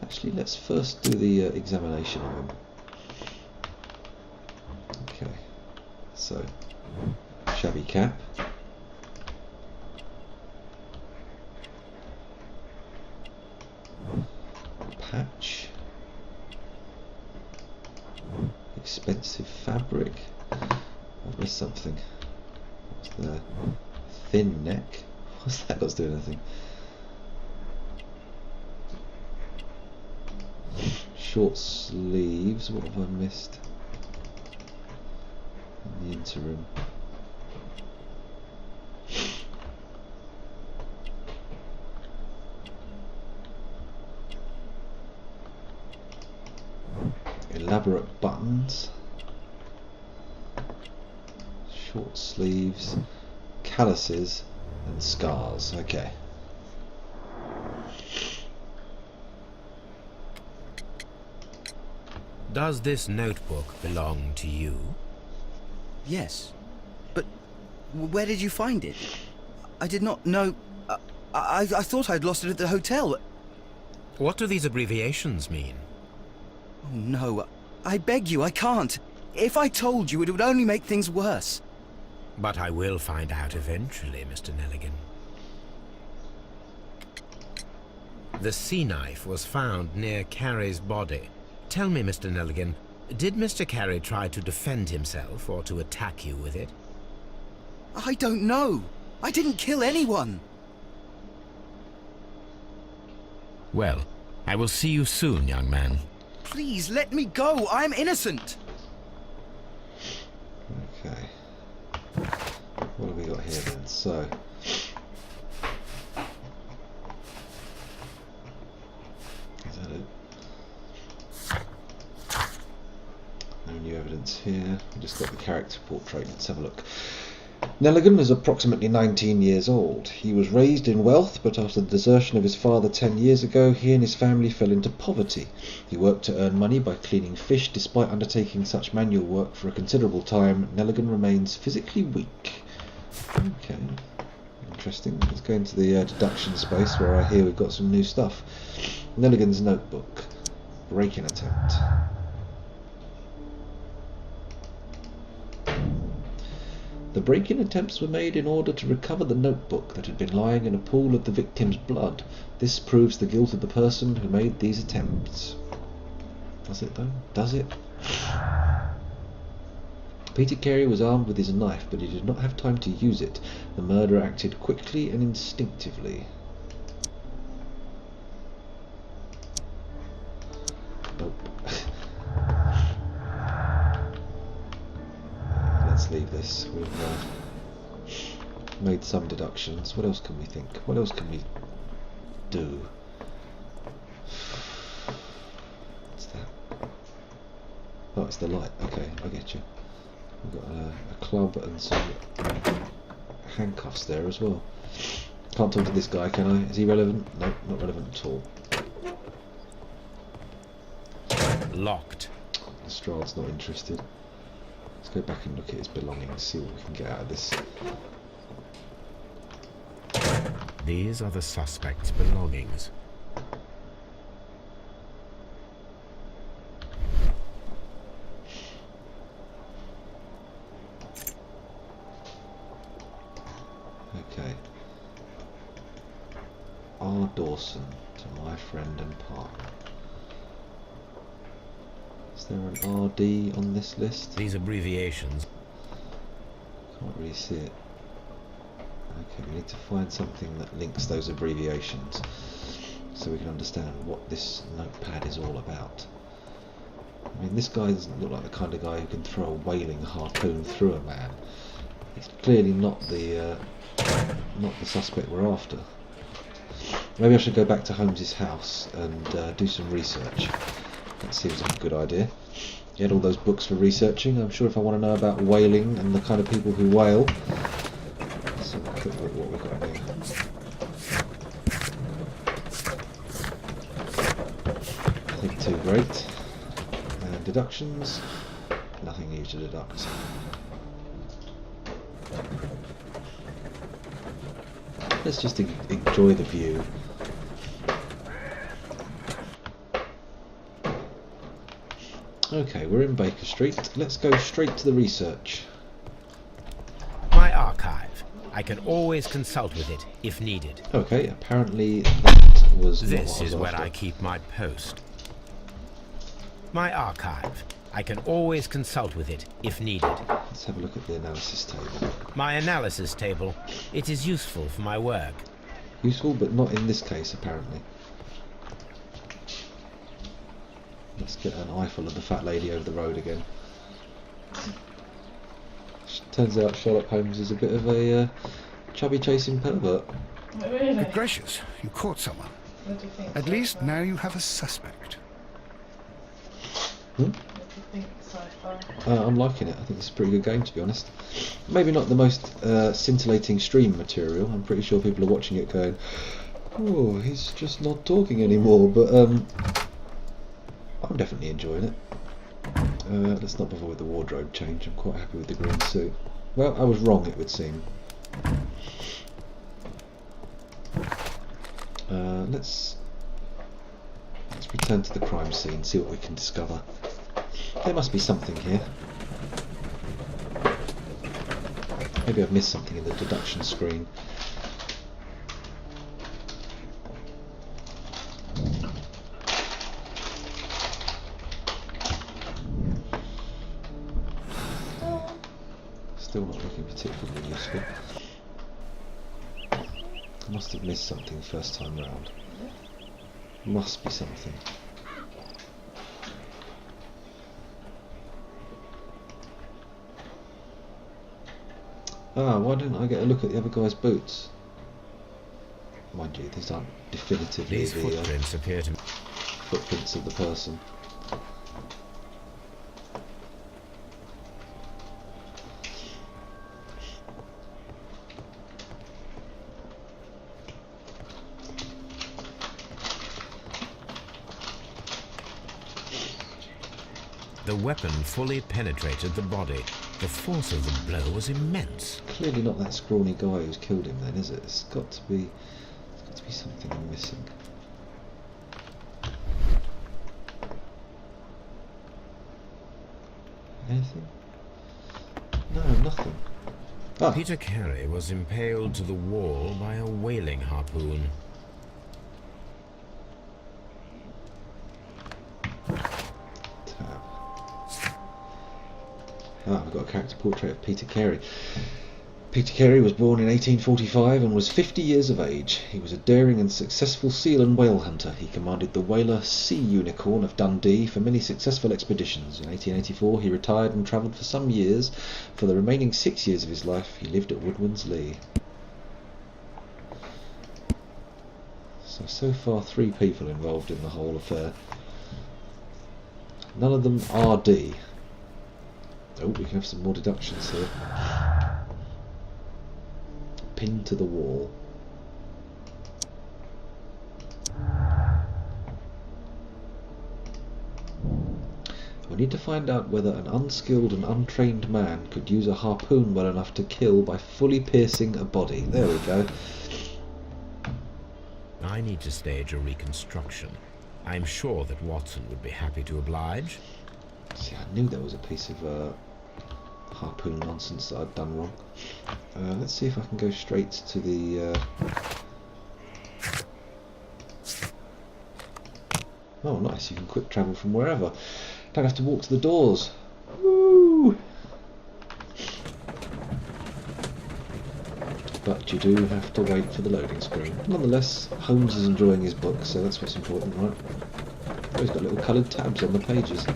Actually, let's first do the examination of him. Okay, so shabby cap, patch, expensive fabric. Oh, there's something. What's there? Thin neck. What's that got to do with anything? Short sleeves, what have I missed in the interim? Elaborate buttons, short sleeves, calluses and scars. Okay. Does this notebook belong to you? Yes. But where did you find it? I did not know... I thought I'd lost it at the hotel. What do these abbreviations mean? Oh no, I beg you, I can't. If I told you, it would only make things worse. But I will find out eventually, Mr. Nelligan. The sea knife was found near Carey's body. Tell me, Mr. Nelligan, did Mr. Carey try to defend himself or to attack you with it? I don't know. I didn't kill anyone. Well, I will see you soon, young man. Please, let me go. I'm innocent. Okay. What have we got here then? So... is that it? No new evidence here. We just got the character portrait. Let's have a look. Nelligan was approximately 19 years old. He was raised in wealth, but after the desertion of his father 10 years ago, he and his family fell into poverty. He worked to earn money by cleaning fish. Despite undertaking such manual work for a considerable time, Nelligan remains physically weak. Okay, interesting. Let's go into the deduction space where I hear we've got some new stuff. Nelligan's notebook. Break-in attempt. The break-in attempts were made in order to recover the notebook that had been lying in a pool of the victim's blood. This proves the guilt of the person who made these attempts. Does it though? Does it? Peter Carey was armed with his knife, but he did not have time to use it. The murderer acted quickly and instinctively. Nope. Let's leave this. We've made some deductions. What else can we think? What else can we do? What's that? Oh, it's the light. Okay, I get you. We've got a club and some handcuffs there as well. Can't talk to this guy, can I? Is he relevant? No, not relevant at all. Locked. Lestrade's not interested. Let's go back and look at his belongings, see what we can get out of this. These are the suspect's belongings. Okay. R. Dawson, to my friend and partner. Is there an RD on this list? These abbreviations. Can't really see it. Okay, we need to find something that links those abbreviations so we can understand what this notepad is all about. I mean, this guy doesn't look like the kind of guy who can throw a whaling harpoon through a man. He's clearly not the suspect we're after. Maybe I should go back to Holmes's house and do some research. That seems like a good idea. He had all those books for researching. I'm sure if I want to know about whaling and the kind of people who whale. Let's have a quick look at what we've got here. Nothing too great. And deductions. Nothing new to deduct. Let's just enjoy the view. Okay, we're in Baker Street. Let's go straight to the research. My archive. I can always consult with it if needed. Okay, apparently that was not This what I was is where after. I keep my post. My archive. I can always consult with it if needed. Let's have a look at the analysis table. My analysis table. It is useful for my work. Useful, but not in this case, apparently. Let's get an eyeful of the fat lady over the road again. Turns out Sherlock Holmes is a bit of a chubby chasing pervert. Good gracious, you caught someone. What do you think? At least now you have a suspect. Hmm? What do you think, sci-fi? I'm liking it. I think it's a pretty good game, to be honest. Maybe not the most scintillating stream material. I'm pretty sure people are watching it going, "Oh, he's just not talking anymore." But I'm definitely enjoying it. Let's not bother with the wardrobe change. I'm quite happy with the green suit. Well, I was wrong, it would seem. Let's return to the crime scene, see what we can discover. There must be something here. Maybe I've missed something in the deduction screen. Still not looking particularly useful. I must have missed something first time round. Must be something. Ah, why didn't I get a look at the other guy's boots? Mind you, these aren't definitively These the footprints appear to... footprints of the person. The weapon fully penetrated the body. The force of the blow was immense. Clearly not that scrawny guy who's killed him then, is it? It's got to be something I'm missing. Anything? No, nothing. Ah. Peter Carey was impaled to the wall by a whaling harpoon. We've got a character portrait of Peter Carey. Peter Carey was born in 1845 and was 50 years of age. He was a daring and successful seal and whale hunter. He commanded the whaler Sea Unicorn of Dundee for many successful expeditions. In 1884 he retired and travelled for some years. For the remaining 6 years of his life he lived at Woodman's Lee. So far 3 people involved in the whole affair. None of them RD. Oh, we can have some more deductions here. Pinned to the wall. We need to find out whether an unskilled and untrained man could use a harpoon well enough to kill by fully piercing a body. There we go. I need to stage a reconstruction. I'm sure that Watson would be happy to oblige. See, I knew there was a piece of harpoon nonsense that I'd done wrong. Let's see if I can go straight to the... Oh, nice, you can quick travel from wherever. Don't have to walk to the doors. Woo! But you do have to wait for the loading screen. Nonetheless, Holmes is enjoying his book, so that's what's important, right? Oh, he's got little coloured tabs on the pages.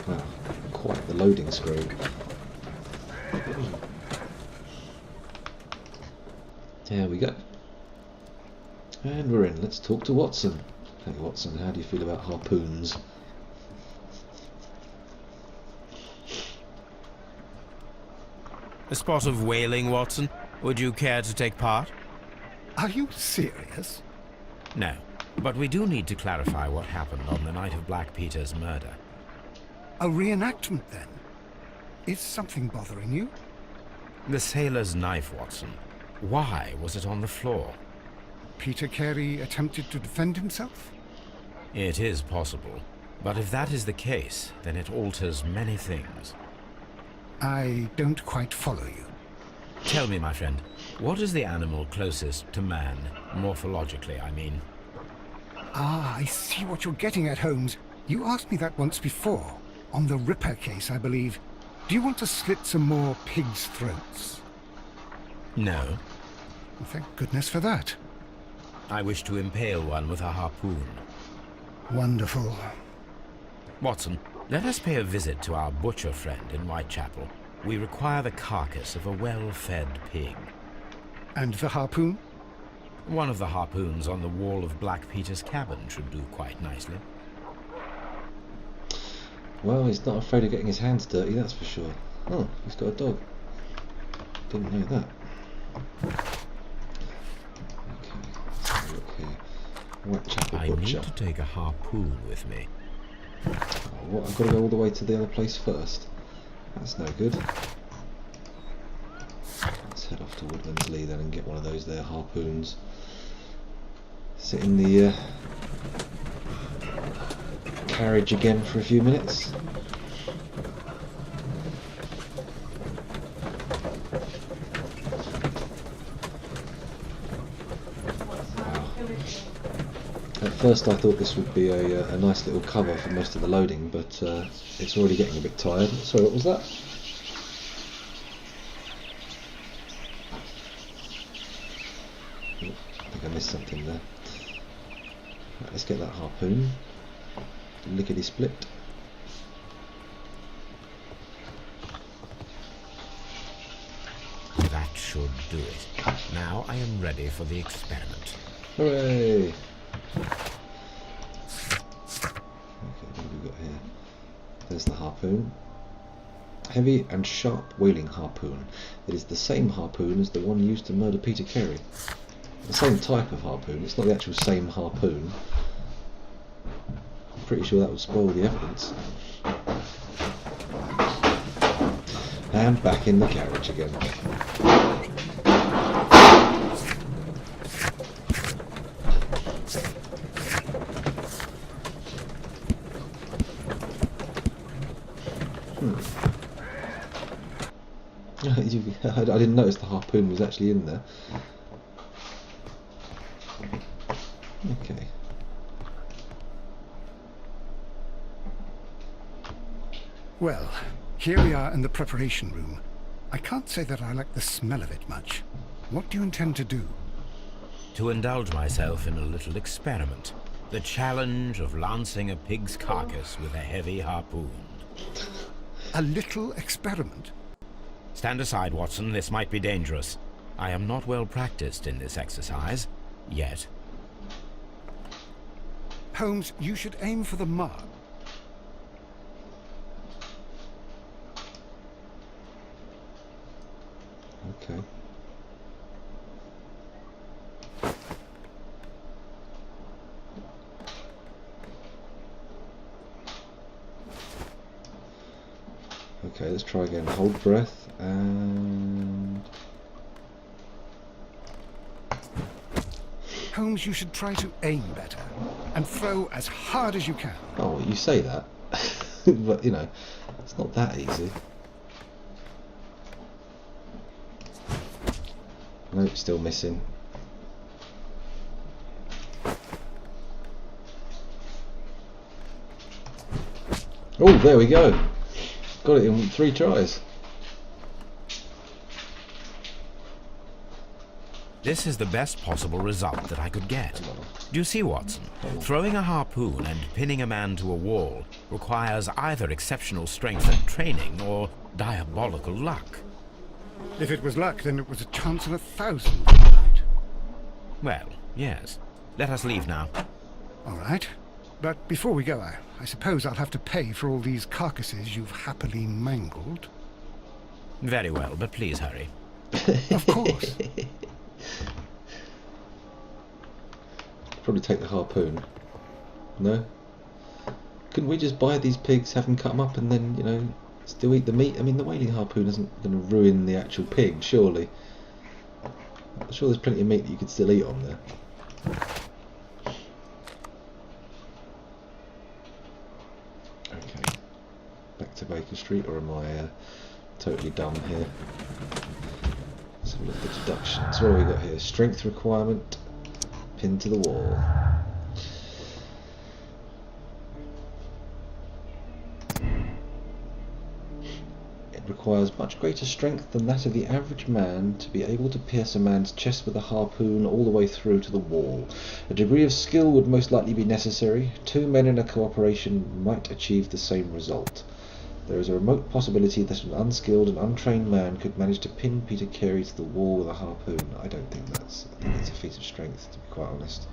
Wow, quite the loading screen. There we go. And we're in. Let's talk to Watson. Hey Watson, how do you feel about harpoons? A spot of whaling, Watson. Would you care to take part? Are you serious? No, but we do need to clarify what happened on the night of Black Peter's murder. A reenactment, then? Is something bothering you? The sailor's knife, Watson. Why was it on the floor? Peter Carey attempted to defend himself? It is possible, but if that is the case, then it alters many things. I don't quite follow you. Tell me, my friend, what is the animal closest to man, morphologically, I mean? Ah, I see what you're getting at, Holmes. You asked me that once before, on the Ripper case, I believe. Do you want to slit some more pigs' throats? No. Well, thank goodness for that. I wish to impale one with a harpoon. Wonderful. Watson, let us pay a visit to our butcher friend in Whitechapel. We require the carcass of a well-fed pig. And the harpoon? One of the harpoons on the wall of Black Peter's cabin should do quite nicely. Well, he's not afraid of getting his hands dirty, that's for sure. Oh, he's got a dog. Didn't know that. Okay, let's have a look here. Whitechapel I Butcher. need to take a harpoon with me. Oh, what? I've got to go all the way to the other place first. That's no good. Let's head off to Woodman's Lee then and get one of those there harpoons. Sit in the carriage again for a few minutes. At first I thought this would be a nice little cover for most of the loading, but it's already getting a bit tired. Sorry, what was that? Oh, I think I missed something there. Right, let's get that harpoon. Lickety split. That should do it. Now I am ready for the experiment. Hooray! Okay, what have we got here? There's the harpoon. Heavy and sharp whaling harpoon. It is the same harpoon as the one used to murder Peter Carey. The same type of harpoon. It's not the actual same harpoon. I'm pretty sure that would spoil the evidence. And back in the carriage again. I didn't notice the harpoon was actually in there. Okay. Well, here we are in the preparation room. I can't say that I like the smell of it much. What do you intend to do? To indulge myself in a little experiment. The challenge of lancing a pig's carcass with a heavy harpoon. A little experiment? Stand aside, Watson. This might be dangerous. I am not well practiced in this exercise. Yet. Holmes, you should aim for the mark. Okay. Okay, let's try again. Hold breath and... Holmes, you should try to aim better and throw as hard as you can. Oh, you say that, but you know, it's not that easy. Nope, still missing. Oh, there we go. Got it in 3 tries. This is the best possible result that I could get. Do you see, Watson? Throwing a harpoon and pinning a man to a wall requires either exceptional strength and training or diabolical luck. If it was luck, then it was a chance in 1,000 that night. Well, yes. Let us leave now. All right. But before we go, I suppose I'll have to pay for all these carcasses you've happily mangled. Very well, but please hurry. Of course. Probably take the harpoon. No? Couldn't we just buy these pigs, have them cut them up, and then, you know, still eat the meat? I mean, the whaling harpoon isn't going to ruin the actual pig, surely. I'm sure there's plenty of meat that you could still eat on there. Okay. Back to Baker Street, or am I totally dumb here? Let's have a look at the deductions. What have we got here? Strength requirement. Pinned to the wall. It requires much greater strength than that of the average man to be able to pierce a man's chest with a harpoon all the way through to the wall. A degree of skill would most likely be necessary. 2 men in a cooperation might achieve the same result. There is a remote possibility that an unskilled and untrained man could manage to pin Peter Carey to the wall with a harpoon. I think it's a feat of strength, to be quite honest.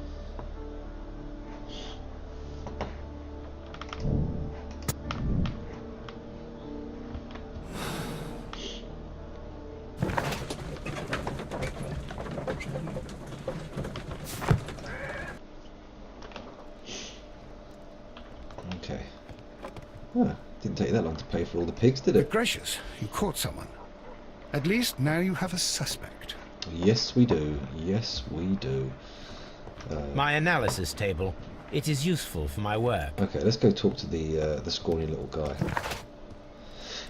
Okay. Ah, didn't take that long to pay for all the pigs, did Good it? gracious, you caught someone. At least now you have a suspect. Yes, we do. Yes, we do. My analysis table. It is useful for my work. Okay, let's go talk to the scrawny little guy.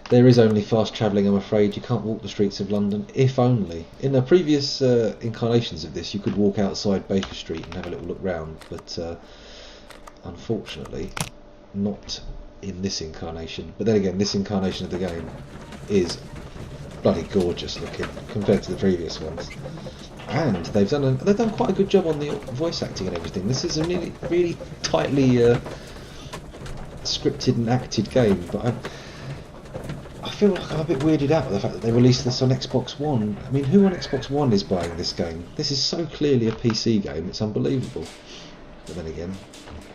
There is only fast travelling, I'm afraid. You can't walk the streets of London, if only. In the previous incarnations of this, you could walk outside Baker Street and have a little look round, but unfortunately, not in this incarnation. But then again, this incarnation of the game is bloody gorgeous looking compared to the previous ones. And they've done quite a good job on the voice acting and everything. This is a really tightly scripted and acted game, but I feel like I'm a bit weirded out by the fact that they released this on Xbox One. I mean, who on Xbox One is buying this game? This is so clearly a PC game, it's unbelievable. But then again,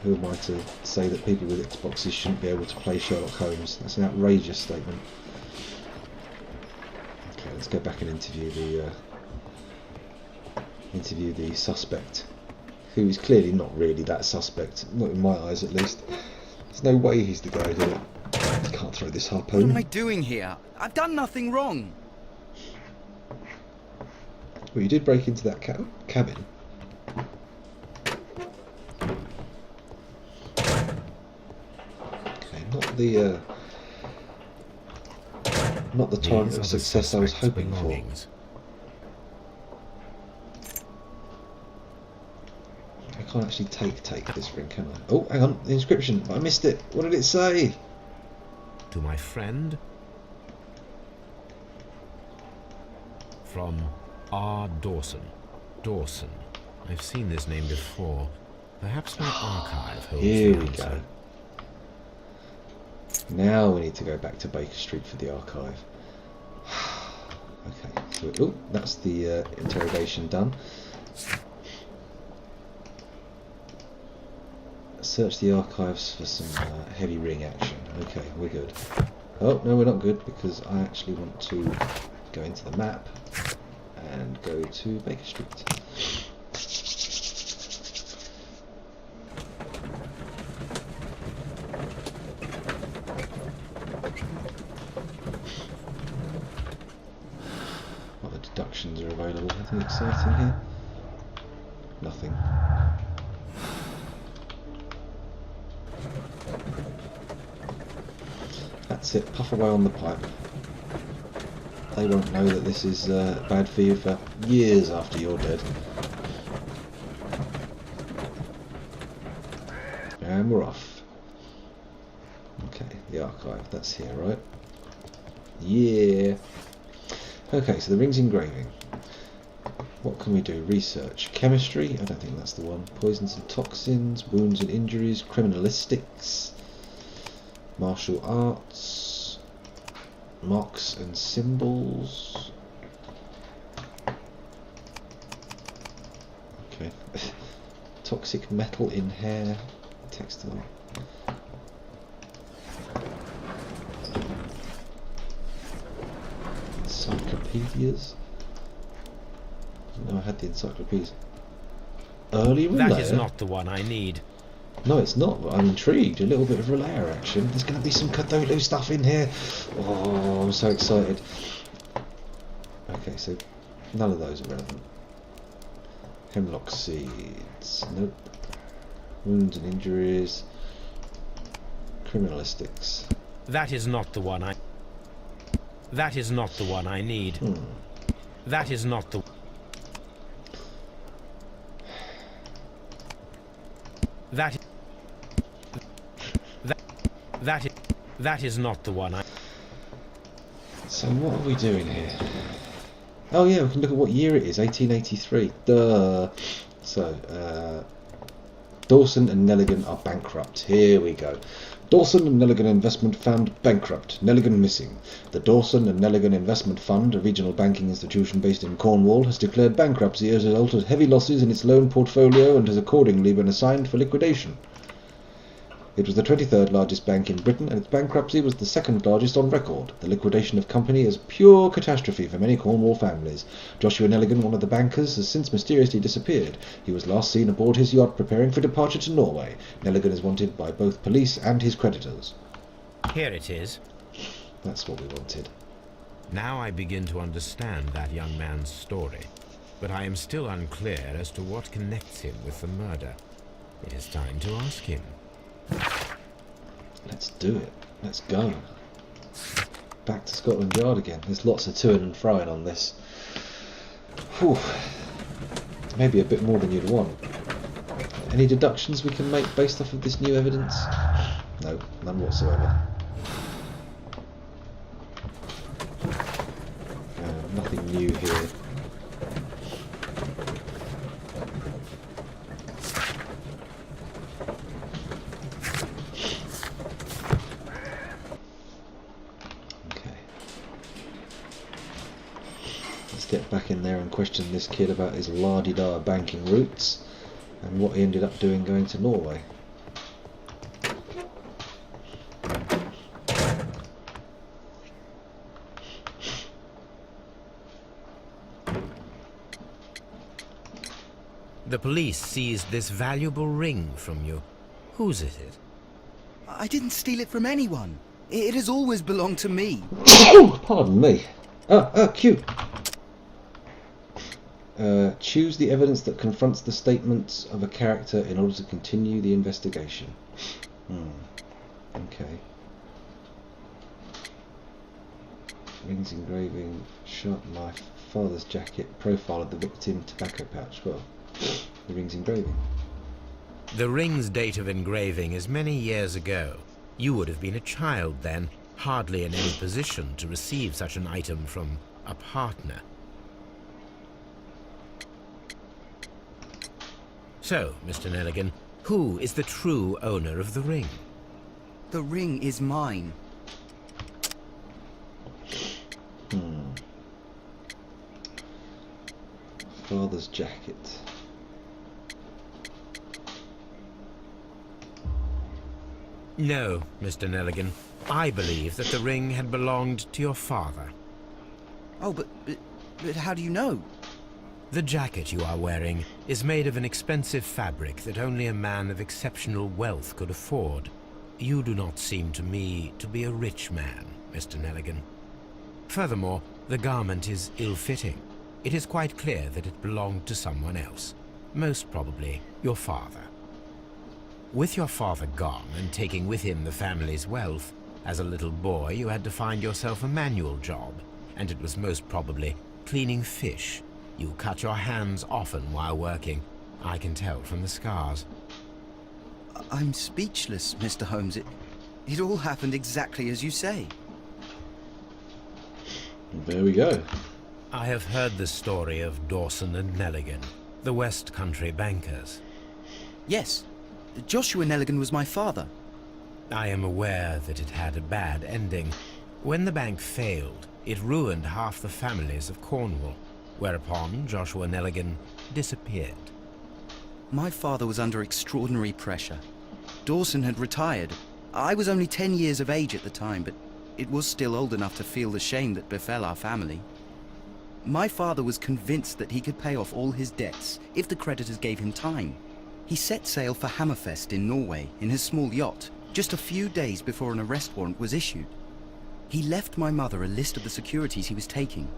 who am I to say that people with Xboxes shouldn't be able to play Sherlock Holmes? That's an outrageous statement. Let's go back and interview the suspect, who is clearly not really that suspect, not in my eyes at least. There's no way he's the guy doing it. I can't throw this harpoon. What am I doing here? I've done nothing wrong. Well, you did break into that cabin. Okay, not the target of success I was hoping for. I can't actually take this ring, can I? Oh, hang on, the inscription. I missed it. What did it say? To my friend from R. Dawson. Dawson. I've seen this name before. Perhaps my archive holds Here the we answer. go. Now we need to go back to Baker Street for the archive. Okay, so oh, that's the interrogation done. Search the archives for some heavy ring action. Okay, we're good. Oh, no, we're not good, because I actually want to go into the map and go to Baker Street. What other deductions are available? Anything exciting here? Nothing. That's it, puff away on the pipe. They won't know that this is bad for you for years after you're dead. And we're off. Okay, the archive, that's here, right? Yeah. Okay, so the ring's engraving. What can we do? Research. Chemistry? I don't think that's the one. Poisons and toxins, wounds and injuries, criminalistics, martial arts, marks and symbols. Okay. Toxic metal in hair, textile. Encyclopedias. No, I had the encyclopedias. Early relayer? That is not the one I need. No, it's not, but I'm intrigued. A little bit of relayer action. There's going to be some Cthulhu stuff in here. Oh, I'm so excited. Okay, so none of those are relevant. Hemlock seeds. Nope. Wounds and injuries. Criminalistics. That is not the one I... That is not the one I need. That is not the... That is not the one I... So what are we doing here? Oh yeah, we can look at what year it is, 1883. Duh. So, Dawson and Nelligan are bankrupt. Here we go. Dawson and Nelligan Investment Fund bankrupt. Nelligan missing. The Dawson and Nelligan Investment Fund, a regional banking institution based in Cornwall, has declared bankruptcy as a result of heavy losses in its loan portfolio and has accordingly been assigned for liquidation. It was the 23rd largest bank in Britain, and its bankruptcy was the second largest on record. The liquidation of company is pure catastrophe for many Cornwall families. Joshua Nelligan, one of the bankers, has since mysteriously disappeared. He was last seen aboard his yacht preparing for departure to Norway. Nelligan is wanted by both police and his creditors. Here it is. That's what we wanted. Now I begin to understand that young man's story, but I am still unclear as to what connects him with the murder. It is time to ask him. Let's do it. Let's go. Back to Scotland Yard again. There's lots of toing and froing on this. Whew. Maybe a bit more than you'd want. Any deductions we can make based off of this new evidence? No, none whatsoever. Nothing new here. Get back in there and question this kid about his la-di-da banking roots and what he ended up doing going to Norway. The police seized this valuable ring from you. Whose is it? I didn't steal it from anyone. It has always belonged to me. Pardon me. Q. Choose the evidence that confronts the statements of a character in order to continue the investigation. Okay. Rings engraving, sharp knife, father's jacket, profile of the victim, tobacco pouch. Well, the ring's engraving. The ring's date of engraving is many years ago. You would have been a child then, hardly in any position to receive such an item from a partner. So, Mr. Nelligan, who is the true owner of the ring? The ring is mine. Father's jacket. No, Mr. Nelligan. I believe that the ring had belonged to your father. Oh, but how do you know? The jacket you are wearing is made of an expensive fabric that only a man of exceptional wealth could afford. You do not seem to me to be a rich man, Mr. Nelligan. Furthermore, the garment is ill-fitting. It is quite clear that it belonged to someone else, most probably your father. With your father gone and taking with him the family's wealth, as a little boy you had to find yourself a manual job, and it was most probably cleaning fish. You cut your hands often while working. I can tell from the scars. I'm speechless, Mr. Holmes. It all happened exactly as you say. There we go. I have heard the story of Dawson and Nelligan, the West Country bankers. Yes. Joshua Nelligan was my father. I am aware that it had a bad ending. When the bank failed, it ruined half the families of Cornwall, whereupon Joshua Nelligan disappeared. My father was under extraordinary pressure. Dawson had retired. I was only 10 years of age at the time, but it was still old enough to feel the shame that befell our family. My father was convinced that he could pay off all his debts if the creditors gave him time. He set sail for Hammerfest in Norway in his small yacht, just a few days before an arrest warrant was issued. He left my mother a list of the securities he was taking.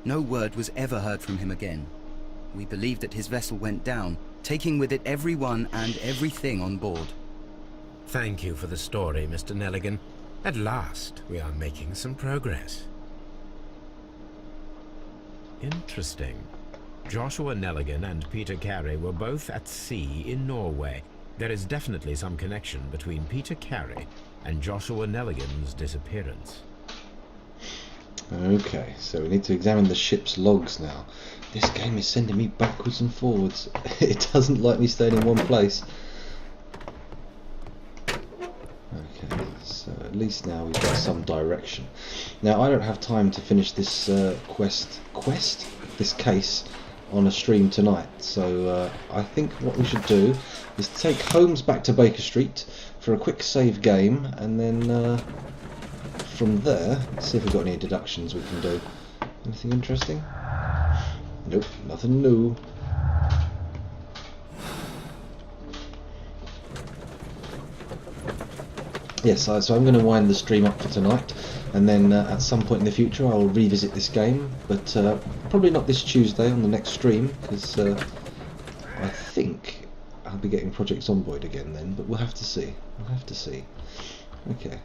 No word was ever heard from him again. We believe that his vessel went down, taking with it everyone and everything on board. Thank you for the story, Mr. Nelligan. At last, we are making some progress. Interesting. Joshua Nelligan and Peter Carey were both at sea in Norway. There is definitely some connection between Peter Carey and Joshua Nelligan's disappearance. Okay, so we need to examine the ship's logs now. This game is sending me backwards and forwards. It doesn't like me staying in one place. Okay, so at least now we've got some direction. Now I don't have time to finish this this case on a stream tonight, so I think what we should do is take Holmes back to Baker Street for a quick save game, and then from there, let's see if we've got any deductions we can do. Anything interesting? Nope, nothing new. Yes, so I'm going to wind the stream up for tonight, and then at some point in the future I'll revisit this game, but probably not this Tuesday on the next stream, because I think I'll be getting Project Zomboid again then, but we'll have to see. We'll have to see. Okay.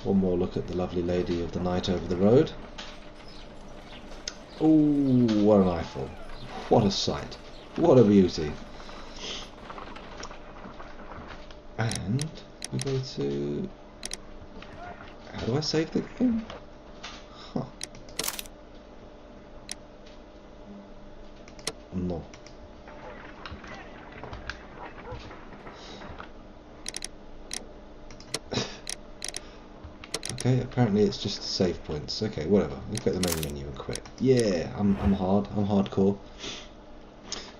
One more look at the lovely lady of the night over the road. Oh, what an eyeful. What a sight. What a beauty. And we go to... How do I save the game? Huh. No. Okay, apparently it's just save points. Okay, whatever. We'll get the main menu and quit. Yeah, I'm hardcore.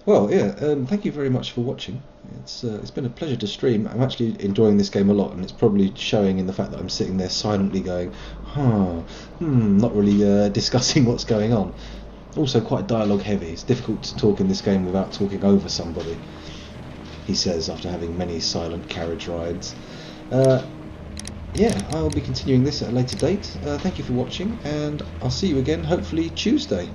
Well, yeah, thank you very much for watching. It's been a pleasure to stream. I'm actually enjoying this game a lot, and it's probably showing in the fact that I'm sitting there silently going, not really discussing what's going on. Also quite dialogue heavy. It's difficult to talk in this game without talking over somebody, he says after having many silent carriage rides. Yeah, I'll be continuing this at a later date. Thank you for watching, and I'll see you again hopefully Tuesday,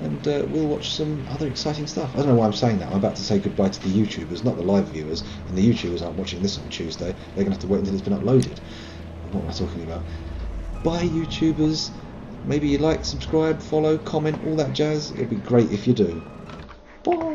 and we'll watch some other exciting stuff. I don't know why I'm saying that. I'm about to say goodbye to the YouTubers, not the live viewers, and the YouTubers aren't watching this on Tuesday. They're going to have to wait until it's been uploaded. What am I talking about? Bye YouTubers. Maybe you like, subscribe, follow, comment, all that jazz. It'd be great if you do. Bye.